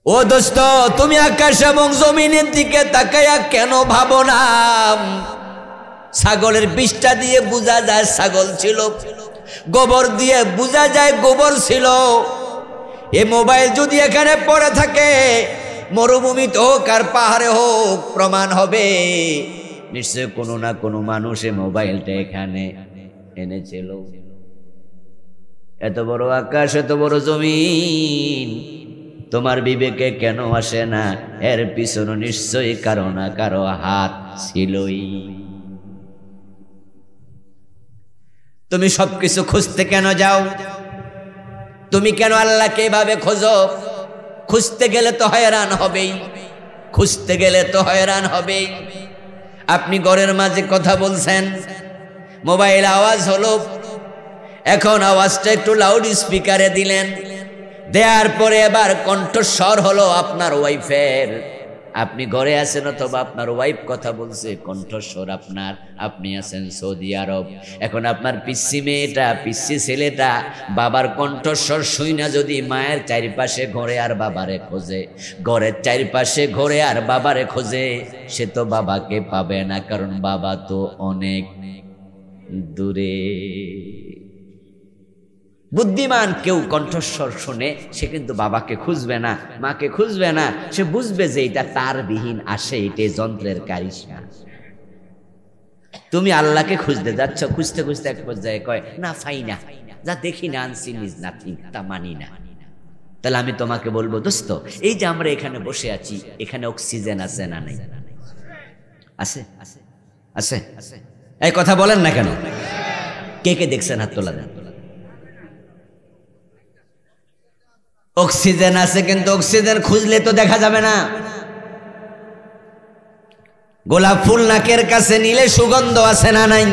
ও দোস্ত, তুমি আকাশ এবং জমিনের দিকে তাকাইয়া কেন ভাবো না ছাগলের বিষ্ঠা দিয়ে বোঝা যায় ছাগল ছিল, গোবর দিয়ে বোঝা যায় গোবর ছিল? এ মোবাইল যদি এখানে পড়ে থাকে, মরুভূমিতে হোক আর পাহাড়ে হোক, প্রমাণ হবে নিশ্চয় কোনো না কোনো মানুষ এই মোবাইলটা এখানে এনেছিল। এত বড় আকাশ, এত বড় জমিন, তোমার বিবেকে কেন আসে না? এর পিছনে নিশ্চয়ই কারো না কারো হাত ছিলই। তুমি সবকিছু খুঁজতে কেন যাও? তুমি কেন আল্লাহকে এভাবে খোঁজো? খুঁজতে গেলে তো হয়রান হবেই, খুঁজতে গেলে তো হয়রান হবেই। আপনি ঘরের মাঝে কথা বলছেন, মোবাইল আওয়াজ হলো, এখন আওয়াজটা একটু লাউড স্পিকারে দিলেন, দেওয়ার পরে এবার কণ্ঠস্বর হলো আপনার ওয়াইফের। আপনি ঘরে আছেন অথবা আপনার ওয়াইফ কথা বলছে, কণ্ঠস্বর আপনার, আপনি আছেন সৌদি আরব। এখন আপনার পিসি মেয়েটা, পিসি ছেলেটা বাবার কণ্ঠস্বর শুইনা যদি মায়ের চারিপাশে ঘরে আর বাবারে খোঁজে, ঘরের চারিপাশে ঘরে আর বাবারে খোঁজে, সে তো বাবাকে পাবে না, কারণ বাবা তো অনেক দূরে। বুদ্ধিমান কেউ কণ্ঠস্বর শুনে সে কিন্তু বাবাকে খুঁজবে না, মাকে খুঁজবে না, সে বুঝবে যে এটা তার বিহীন আসে, এটা যন্ত্রের কারিশমা। তুমি আল্লাহকে খুঁজতে যাচ্ছ, খুঁজতে খুঁজতে এক পর্যায়ে কয় না ফাই না, যা দেখি না, আনসিন ইজ নাথিং, তা মানি না। তাহলে আমি তোমাকে বলবো দোস্ত, এই যে আমরা এখানে বসে আছি, এখানে অক্সিজেন আছে না নাই? আছে, আছে, এই কথা বলেন না কেন? কে কে দেখছেন হাত তোলা দেন। অক্সিজেন আছে, কিন্তু অক্সিজেন খুঁজলে তো দেখা যাবে না। গোলাপ ফুল নাকের কাছে নিলে সুগন্ধ আছে না নাই?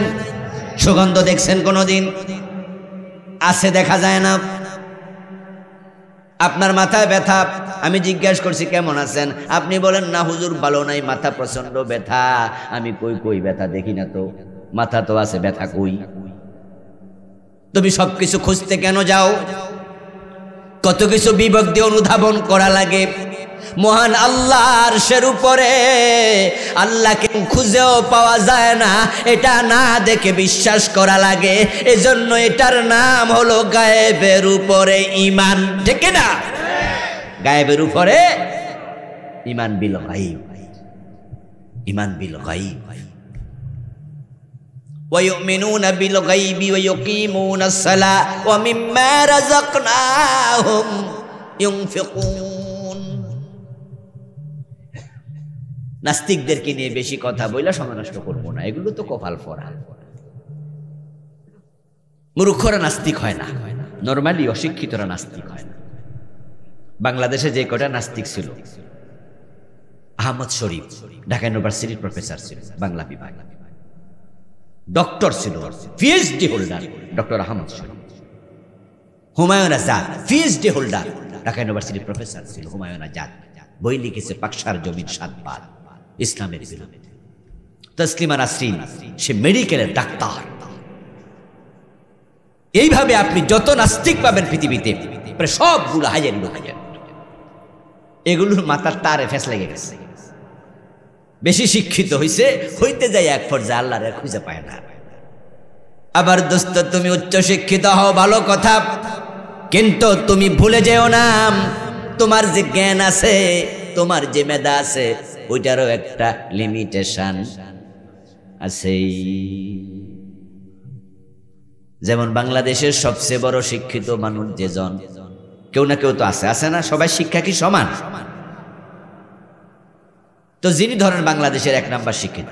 সুগন্ধ দেখছেন কোনোদিন? আছে, দেখা যায় না। আপনার মাথায় ব্যথা, আমি জিজ্ঞাসা করছি কেমন আছেন, আপনি বলেন না হুজুর ভালো নাই, মাথা প্রচন্ড ব্যথা। আমি কই কই ব্যথা দেখি না তো, মাথা তো আছে, ব্যথা কই? তুমি সবকিছু খুঁজতে কেন যাও? কত কিছু বিবেক দিয়ে অনুধাবন করা লাগে। মহান আল্লাহর আরশের উপরে আল্লাহকে খুঁজেও পাওয়া যায় না, এটা না দেখে বিশ্বাস করা লাগে। এজন্য এটার নাম হলো গায়েবের উপরে ঈমান, ঠিক না? গায়েবের উপরে ঈমান বিল গায়ব, ঈমান বিল গায়ব। وَيُؤْمِنُونَ بِالْغَيْبِ وَيُقِيمُونَ الصَّلَاةَ وَمِمَّا رَزَقْنَاهُمْ يُنْفِقُونَ। নাস্তিকদেরকে নিয়ে বেশি কথা বইলা সময় নষ্ট করবো না, এগুলো তো কপাল ফোড়া। মূর্খরা নাস্তিক হয় না, নরমালি অশিক্ষিতরা নাস্তিক হয় না। বাংলাদেশে যে কটা নাস্তিক ছিল, আহমদ শরীফ ঢাকা ইউনিভার্সিটির প্রফেসর ছিল, বাংলা বিভাগ, ডক্টর ছিল, পিএইচডি হোল্ডার ডক্টর আহমদ শরীফ। হুমায়ুন আজাদ পিএইচডি হোল্ডার, ঢাকা ইউনিভার্সিটির প্রফেসর ছিল হুমায়ুন আজাদ। বই লিখেছে পাকশার জমির সাতবার, ইসলামের বিরুদ্ধে। তসলিমা নাসরিন সে মেডিকেলের ডাক্তার। এইভাবে আপনি যত নাস্তিক পাবেন পৃথিবীতে, প্রায় সবগুলো হাজার লোক, এগুলোর মাথার তারে ফেস লেগে গেছে। বেশি শিক্ষিত হইছে, হইতে যায় এক পর্যায়ে আল্লাহরে খুঁজে পায় না। আবার দোস্ত, তুমি উচ্চ শিক্ষিত হও ভালো কথা, কিন্তু তুমি ভুলে যেও না তোমার যে জ্ঞান আছে, তোমার যে মেধা আছে, ওইটারও একটা লিমিটেশন আছে। যেমন বাংলাদেশের সবচেয়ে বড় শিক্ষিত মানুষ যেজন, কেউ না কেউ তো আছে, আছে না? সবাই শিক্ষা কি সমান? তো যিনি ধরেন বাংলাদেশের 1 নাম্বার শিক্ষিত,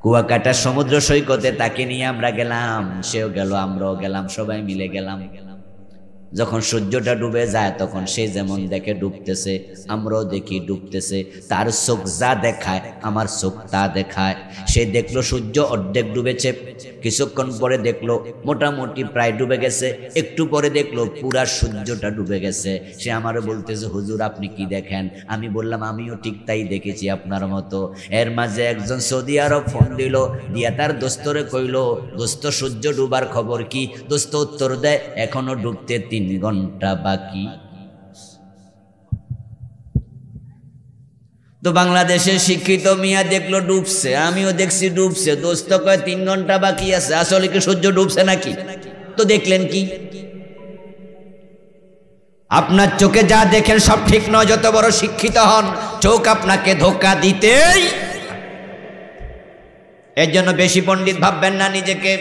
কুয়াকাটা সমুদ্র সৈকতে তাকে নিয়ে আমরা গেলাম, সেও গেল, আমরাও গেলাম, সবাই মিলে গেলাম। যখন সূর্যটা ডুবে যায় তখন সে যেমন দেখে ডুবতেছে, আমরাও দেখি ডুবতেছে। তার চোখ যা দেখায় আমার চোখ তা দেখায়। সে দেখলো সূর্য অর্ধেক ডুবেছে, কিছুক্ষণ পরে দেখলো মোটামুটি প্রায় ডুবে গেছে, একটু পরে দেখলো পুরা সূর্যটা ডুবে গেছে। সে আমারও বলতেছে হুজুর আপনি কি দেখেন? আমি বললাম আমিও ঠিক তাই দেখেছি আপনার মতো। এর মাঝে একজন সৌদি আরব ফোন দিল, দিয়া তার দোস্তরে কইল, দোস্ত সূর্য ডুবার খবর কি? দোস্ত উত্তর দেয় এখনো ডুবতে 3 ঘন্টা বাকি। তো বাংলাদেশের শিক্ষিত মিয়া দেখলো ডুবছে, আমিও দেখছি ডুবছে, দোস্ত কয় 3 ঘন্টা বাকি আছে। আসলে কি সূর্য ডুবছে নাকি? তো দেখলেন কি? আপনার চোখে যা দেখেন সব ঠিক নয়, যত বড় শিক্ষিত হন চোখ আপনাকে ধোঁকা দিতেই। এর জন্য বেশি পণ্ডিত ভাববেন না নিজেকে।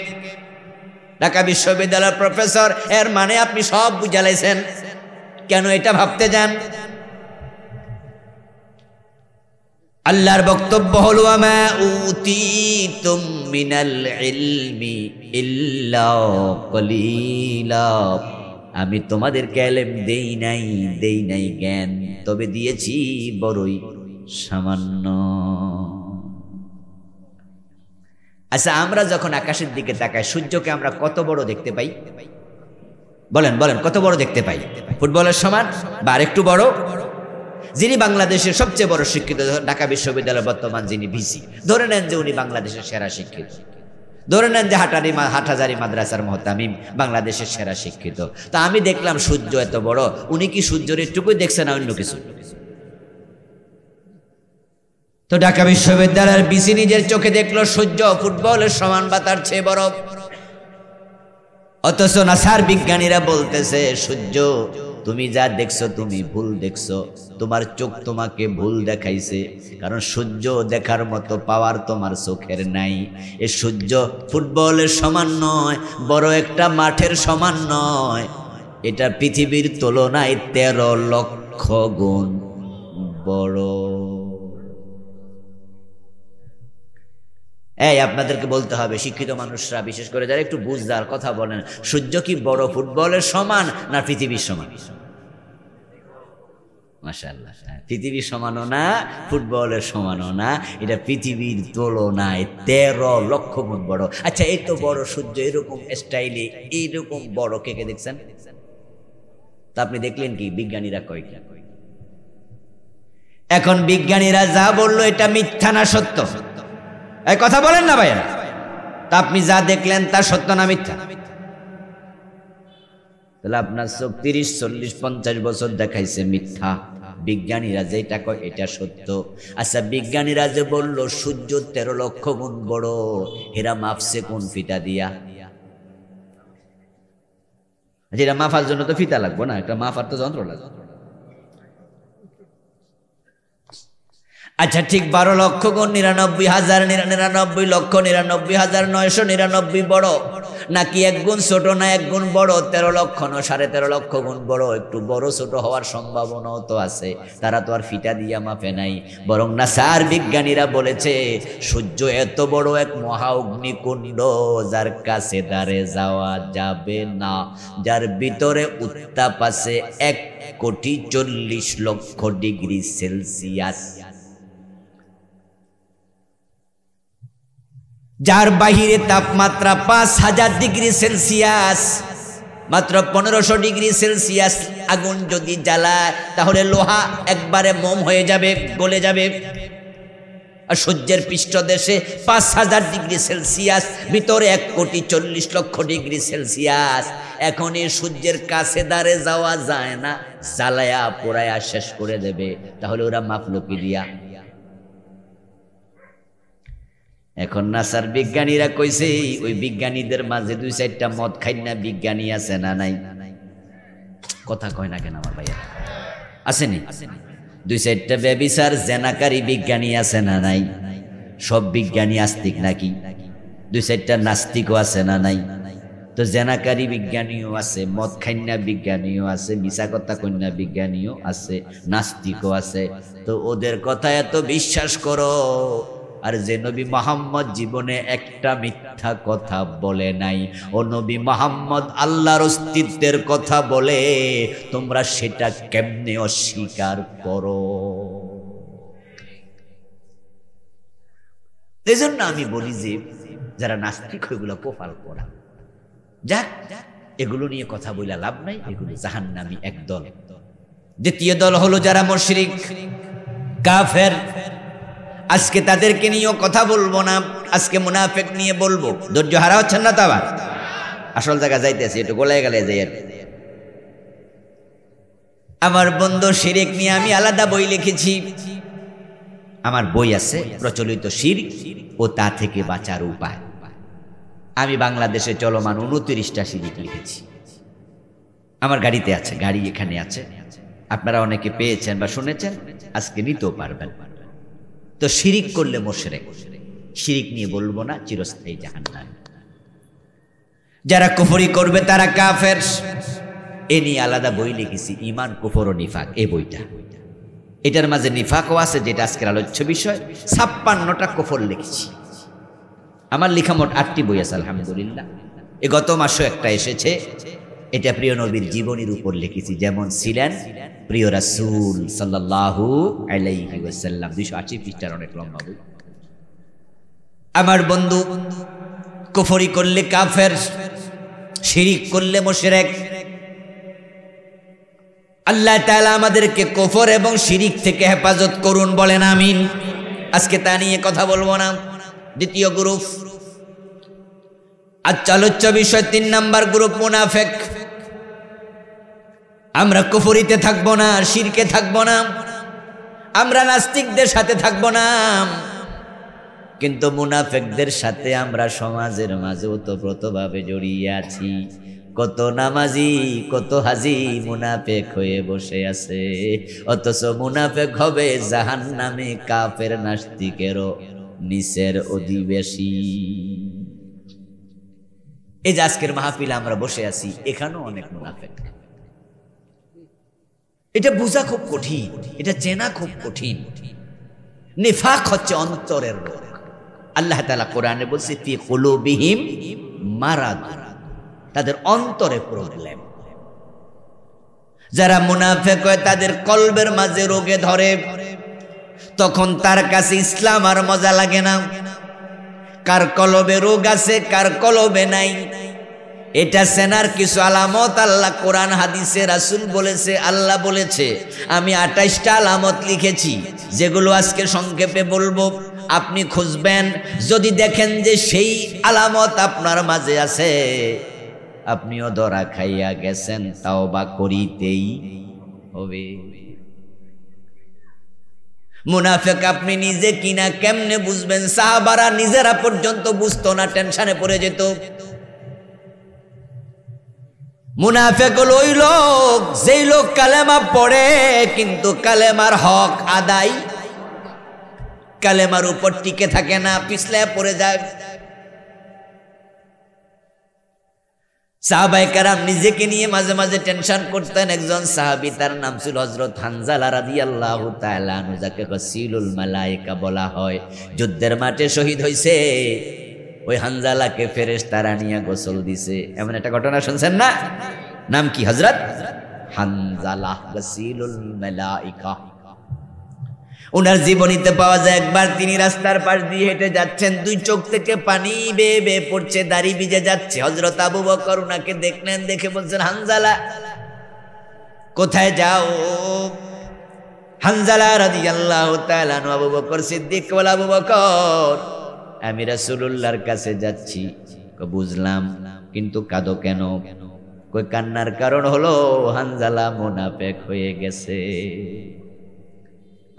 ঢাকা বিশ্ববিদ্যালয়ের প্রফেসর, এর মানে আপনি সব বুঝালাইছেন কেন? এটা ভাবতে যান। আল্লাহর বক্তব্য হলো আমা উতিতুম মিনাল ইলমি ইল্লা কলিলা। আমি তোমাদেরকে ইলম দেই নাই জ্ঞান, তবে দিয়েছি বড়ই সামান্য। আচ্ছা, আমরা যখন আকাশের দিকে তাকাই সূর্যকে আমরা কত বড় দেখতে পাই? বলেন বলেন, কত বড় দেখতে পাই? ফুটবলের সমান বা আরেকটু বড়? যিনি বাংলাদেশের সবচেয়ে বড় শিক্ষিত, ঢাকা বিশ্ববিদ্যালয়ের বর্তমান যিনি ভিসি, ধরে নেন যে উনি বাংলাদেশের সেরা শিক্ষিত, ধরে নেন যে হাটহাজারী মাদ্রাসার মুহতামিম বাংলাদেশের সেরা শিক্ষিত। তা আমি দেখলাম সূর্য এত বড়, উনি কি সূর্যের একটুকুই দেখছে না অন্য কিছু? তো ঢাকা বিশ্ববিদ্যালয়ের ভিসি নিজের চোখে দেখলো সূর্য ফুটবলের সমান বা তার চেয়ে বড়। অথচ নাসার বিজ্ঞানীরা বলতেছে সূর্য তুমি যা দেখছো তুমি ভুল দেখছো, তোমার চোখ তোমাকে ভুল দেখাইছে, কারণ সূর্য দেখার মতো পাওয়ার তোমার চোখের নাই। এ সূর্য ফুটবলের সমান নয়, বড় একটা মাঠের সমান নয়, এটা পৃথিবীর তুলনায় 13 লক্ষ গুণ বড়। এই আপনাদেরকে বলতে হবে, শিক্ষিত মানুষরা বিশেষ করে যারা একটু বুঝদার কথা বলেন, সূর্য কি বড় ফুটবলের সমান না পৃথিবীর সমান? মাশাআল্লাহ, পৃথিবীর সমানও না ফুটবলের সমানও না, এটা পৃথিবীর তুলনায় 13 লক্ষ গুণ বড়। আচ্ছা, এই তো বড় সূর্য, এরকম স্টাইলে এইরকম বড় কে কে দেখছেন? তা আপনি দেখলেন কি? বিজ্ঞানীরা কয় কি? এখন বিজ্ঞানীরা যা বললো এটা মিথ্যা না সত্য? এই কথা বলেন না ভাইয়া। তা আপনি যা দেখলেন তা সত্য না মিথ্যা? তাহলে আপনার চোখ 30, 40, 50 বছর দেখাইছে মিথ্যা, বিজ্ঞানীরা যেটা কয় এটা সত্য। আচ্ছা, বিজ্ঞানীরা যে বলল সূর্য 13 লক্ষ গুণ বড়, এরা মাপছে কোন ফিতা দিয়া? যেটা মাপার জন্য তো ফিতা লাগবে না, একটা মাপার তো যন্ত্র লাগবে। আচ্ছা, ঠিক 12 লক্ষ গুণ 99,99,99,999 বড়, নাকি এক গুণ ছোট না এক গুণ বড়? 13 লক্ষ না 13.5 লক্ষ গুণ বড়। একটু বড় ছোট হওয়ার সম্ভাবনাও তো আছে, তারা তো আর ফিতা দিয়া মাপে নাই। বরং নাসার বিজ্ঞানীরা বলেছে সূর্য এত বড় এক মহা অগ্নিকুণ্ড, যার কাছে দাঁড়ে যাওয়া যাবে না, যার ভিতরে উত্তাপ আছে 1,40,00,000 ডিগ্রি সেলসিয়াস, যার বাহিরে তাপমাত্রা 5,000 ডিগ্রি সেলসিয়াস। মাত্র 1500 ডিগ্রি সেলসিয়াস আগুন যদি জ্বালায় তাহলে লোহা একবারে মোম হয়ে যাবে, গলে যাবে। আর সূর্যের পৃষ্ঠদেশে 5,000 ডিগ্রি সেলসিয়াস, ভিতরে 1,40,00,000 ডিগ্রি সেলসিয়াস। এখন এই সূর্যের কাছে দাঁড়ে যাওয়া যায় না, জ্বালায়া পোড়ায়া শেষ করে দেবে। তাহলে ওরা মাপলো কি দিয়া? এখন নাসার বিজ্ঞানীরা কইছে ওই বিজ্ঞানীদের মাঝে 2-4টা মদ খাইনা বিজ্ঞানী আছে না নাই? কথা কয় না কেন আমার ভাইয়া? আসেনি? 2-4টা ব্যভিচার জেনাকারী বিজ্ঞানী আছে না নাই? সব বিজ্ঞানী আস্তিক নাকি? 2-4টা নাস্তিকও আছে না নাই? তো জেনাকারী বিজ্ঞানীও আছে, মদ খাইনা বিজ্ঞানীও আছে, মিছা কথা কন্যা বিজ্ঞানীও আছে, নাস্তিকও আছে। তো ওদের কথা এত বিশ্বাস করো, আর যে নবী মুহাম্মদ জীবনে একটা মিথ্যা কথা বলে নাই, ও নবী মুহাম্মদ আল্লাহর অস্তিত্বের কথা বলে, তোমরা সেটা কেমনে অস্বীকার করো? এজন্য আমি বলি যে যারা নাস্তিক ওইগুলো কোফাল করা যাক, এগুলো নিয়ে কথা বইলা লাভ নাই, এগুলো জাহান্নামী একদল। দ্বিতীয় দল হলো যারা মুশরিক কাফের। আজকে তাদেরকে নিয়েও কথা বলবো না, আজকে মুনাফিক নিয়ে বলবো। ধৈর্য হারা হচ্ছেন না তো? আবার আসল জায়গা যাইতেছে, একটু গোলায় গেলে যাই। আমার বন্ধু শিরক নিয়ে আমি আলাদা বই লিখেছি, আমার বই আছে প্রচলিত শিরক ও তা থেকে বাঁচার উপায়। আমি বাংলাদেশে চলমান 29টা শিরক লিখেছি, আমার গাড়িতে আছে, গাড়ি এখানে আছে, আপনারা অনেকে পেয়েছেন বা শুনেছেন, আজকে নিতেও পারবেন। তো শিরিক করলে মুশরিক, শিরিক নিয়ে বলবো না, চিরস্থায়ী জাহান্নাম। যারা কুফরি করবে তারা কাফের, এ নিয়ে আলাদা বই লিখেছি, ঈমান, কুফর ও নিফাক, এই বইটা। এটার মাঝে নিফাকও আছে, যেটা আজকের আলোচ্য বিষয়। 56টা কুফর লিখেছি। আমার লেখা মোট 8টি বই আছে আলহামদুলিল্লাহ। গত মাসও একটা এসেছে, এটা প্রিয় নবীর জীবনীর উপর লিখেছি, যেমন ছিলেন প্রিয় রাসূল সাল্লাল্লাহু আলাইহি ওয়াসাল্লাম। 280 পৃষ্ঠার অনেক লম্বা বই। আমার বন্ধু, কুফরি করলে কাফের, শিরিক করলে মুশরিক। আল্লাহ তাআলা আমাদেরকে কুফর এবং শিরিক থেকে হেফাজত করুন, বলেন আমিন। আজকে তা নিয়ে কথা বলবো না। দ্বিতীয় গ্রুপ, আচ্ছা আলোচ্য বিষয় 3 নাম্বার গ্রুপ, মুনাফিক। আমরা কুফরিতে থাকবো না, শিরকে থাকবো না, আমরা নাস্তিকদের সাথে থাকবো না, কিন্তু মুনাফিকদের সাথে আমরা সমাজের মাঝে ওতপ্রোতভাবে জড়িয়ে আছি। কত নামাজি, কত হাজি মুনাফিক হয়ে বসে আছে, অথচ মুনাফিক হবে জাহান্নামে কাফের নাস্তিকেরও নিচের অধিবাসী। এই যে আজকের মাহফিলে আমরা বসে আছি, এখানেও অনেক মুনাফিক। এটা বোঝা খুব কঠিন, এটা চেনা খুব কঠিন। নিফাক হচ্ছে অন্তরের রোগ। আল্লাহ তাআলা কোরআনে বলছে ফি কুলুবিহিম মারাদ, তাদের অন্তরে প্রবলেম। যারা মুনাফিক হয় তাদের কলবের মাঝে রোগে ধরে, তখন তার কাছে ইসলাম আর মজা লাগে না। কার কলবে রোগ আছে, কার কলবে নাই, এটা চেনার কিছু আলামত আল্লাহ কোরআন হাদিসে রাসূল বলেছে, আল্লাহ বলেছে। আমি 28টা আলামত লিখেছি, যেগুলো আজকে সংক্ষেপে বলবো। আপনি খুঁজবেন, যদি দেখেন যে সেই আলামত আপনার মাঝে আছে, আপনিও ধরা খাইয়া গেছেন, তাওবা করিতেই হবে। মুনাফিক আপনি নিজে কিনা কেমনে বুঝবেন? সাহাবারা নিজেরা পর্যন্ত বুঝতো না, টেনশনে পড়ে যেত। মুনাফিক হলো ওই লোক, যেই লোক কালেমা পড়ে কিন্তু কালেমার হক আদায়, কালেমার উপর টিকে থাকে না, পিছলে পড়ে যায়। সাহাবায়ে কেরাম নিজেকে নিয়ে মাঝে মাঝে টেনশন করতেন। একজন সাহাবী, তার নাম ছিল হযরত হানজালা রাদিয়াল্লাহু তাআলা আনহু, যাকে গাসিলুল মালায়েকা বলা হয়। যুদ্ধের মাঠে শহীদ হইছে, ওই হানজালাকে ফেরেশতারা নিয়ে গোসল দিছে। এমন একটা ঘটনা শুনছেন না? নাম কি? হযরত হানজালা গাসিলুল মালায়েকা। ওনার জীবনীতে পাওয়া যায়, একবার তিনি রাস্তার পাশ দিয়ে হেঁটে যাচ্ছেন, 2 চোখ থেকে পানি বেয়ে বেয়ে পড়ছে, দাড়ি ভিজে যাচ্ছে। হযরত আবু বকর ওনাকে দেখলেন, দেখে বলছেন, হানজালা কোথায় যাও? হানজালা রাদিয়াল্লাহু তাআলা আনহু আবু বকর সিদ্দিক বলে, আবু বকর আমি রাসূলুল্লাহর কাছে যাচ্ছি। বুঝলাম, কিন্তু কাঁদো কেন? কই কান্নার কারণ হলো হানজালা মুনাফিক হয়ে গেছে,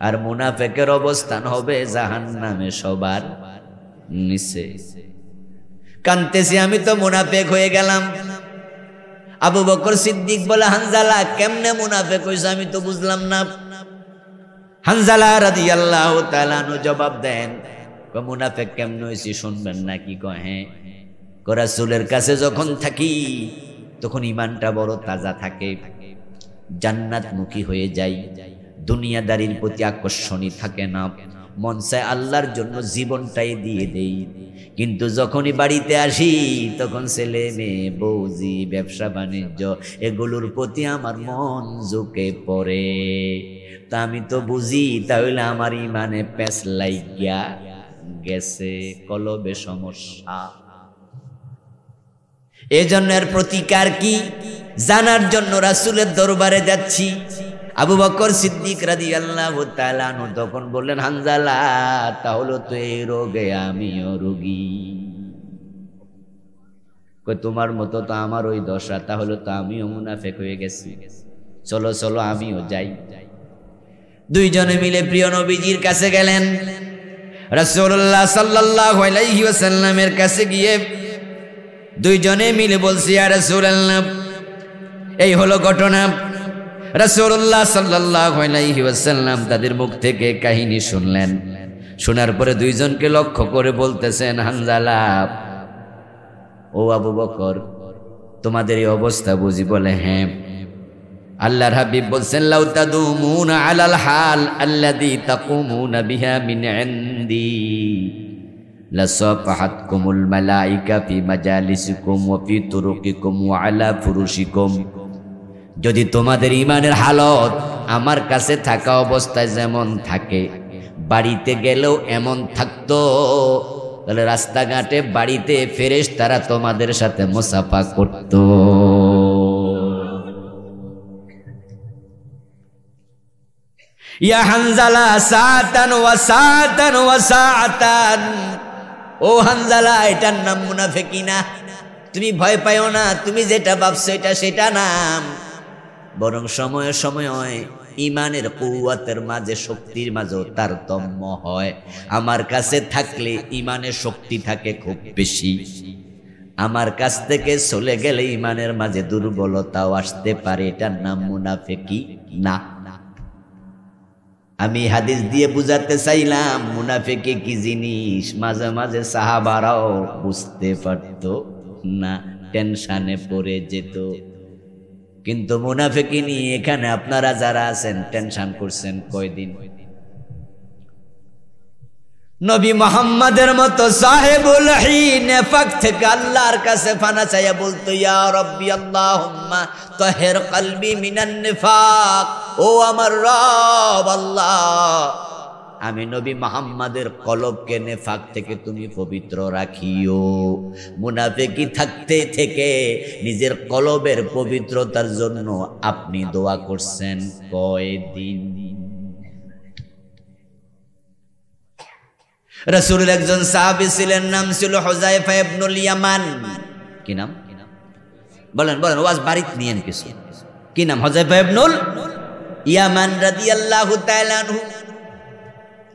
আর মুনাফিকের অবস্থান হবে জাহান্নামে সবার নিচে। কানতেছি, আমি তো মুনাফিক হয়ে গেলাম। আবু বকর সিদ্দিক বলে, হানজালা কেমনে মুনাফিক হইছে? আমি তো বুঝলাম না। হানজালা রাদিয়াল্লাহু তাআলা আনহু জবাব দেন, মুনাফিক কেমনে হইছি শুনবেন নাকি? কয় হ্যাঁ। রাসূলের কাছে যখন থাকি তখন ইমানটা বড় তাজা থাকে, জান্নাতমুখী হয়ে যাই, দুনিয়াদারির প্রতি আকর্ষণই থাকে না, মন চায় আল্লাহর জন্য জীবনটাই দিয়ে দেই। কিন্তু যখনই বাড়িতে আসি তখন ছেলে মেয়ে, বউজি, ব্যবসা বাণিজ্য, এগুলোর প্রতি আমার মন ঝুঁকে পড়ে। তা আমি তো বুঝি তাহলে আমার ইমানে প্যাঁচ লাইগা গেছে, কলবে সমস্যা। এজন্য এর প্রতিকার কি জানার জন্য রাসূলের দরবারে যাচ্ছি। আবু বকর সিদ্দিক রাদিয়াল্লাহু তাআলা আনহু তখন বললেন, হানজালা তাহলে তো এই রোগে আমিও রোগী। কই তোমার মতো তো আমার ওই দশা, তাহলে তো আমিও মুনাফিক হয়ে গেছি। চলো চলো আমিও যাই। 2 জনে মিলে প্রিয় নবীজির কাছে গেলেন। রাসূলুল্লাহ সাল্লাল্লাহু আলাইহি ওয়াসাল্লামের কাছে গিয়ে 2 জনে মিলে বলছি, ইয়া রাসূলুল্লাহ এই হলো ঘটনা। রাসূলুল্লাহ সাল্লাল্লাহু আলাইহি ওয়াসাল্লাম তাদের মুখ থেকে কাহিনী শুনলেন। শোনার পরে 2 জনকে লক্ষ্য করে বলতেছেন, হানজালা ও আবু বকর তোমাদের এই অবস্থা বুঝি? বলে হ্যাঁ। আল্লাহর হাবিব বলছেন, লাউ তাদুমুনা আলাল হাল আল্লাযী তাকুমুনা বিহা মিন ইনদি, লাসাফাহাতকুমুল মালাইকা ফি মাজালিসিকুম ওয়া ফি তুরুকিকুম ওয়া আলা ফুরুশিকুম। যদি তোমাদের ঈমানের হালত আমার কাছে থাকা অবস্থায় যেমন থাকে, বাড়িতে গেলেও এমন থাকতো, তাহলে রাস্তাঘাটে বাড়িতে ফেরেশতারা তোমাদের সাথে মুসাফা করত। ইয়া হানজালা সাআতান ওয়া সাআতান ওয়া সাআতান, ও হানজালা, এটার নাম মুনাফিকিনা। তুমি ভয় পাইও না, তুমি যেটা ভাবছো এটা সেটা নাম, বরং সময়ে সময়ে ইমানের কুওয়াতের মাঝে, শক্তির মাঝেও তারতম্য হয়। আমার কাছে থাকলে ইমানের শক্তি থাকে খুব বেশি, আমার কাছ থেকে চলে গেলে ইমানের মাঝে দুর্বলতাও আসতে পারে। এটার নাম মুনাফিকি না। আমি হাদিস দিয়ে বুঝাতে চাইলাম মুনাফিকি কি জিনিস। মাঝে মাঝে সাহাবারাও বুঝতে পারত না, টেনশনে পড়ে যেত। কিন্তু মুনাফিকি নিয়ে এখানে আপনারা যারা আছেন টেনশন করছেন কয়দিন? নবী মুহাম্মাদের মতো সাহেবুল নিফাক থেকে আল্লাহর কাছে ফানা চাইয়া বলতো, ইয়া রাব্বি আল্লাহুম্মা তাহির কলবি মিনান নিফাক। ও আমার রব আল্লাহ, আমি নবী মুহাম্মাদের কলবকে নেফাক থেকে তুমি পবিত্র রাখিও। মুনাফিকি থাকতে থেকে নিজের কলবের পবিত্রতার জন্য আপনি দোয়া করছেন কয়দিন? রাসূলের একজন সাহাবী ছিলেন, নাম ছিল হুযায়ফা ইবনুল ইয়ামান। কি নাম বলেন? বলেন, ওয়াজ বাড়িতে নিয়েন কিছু। কি নাম? হুযায়ফা ইবনুল ইয়ামান রাদিয়াল্লাহু তাআলা আনহু।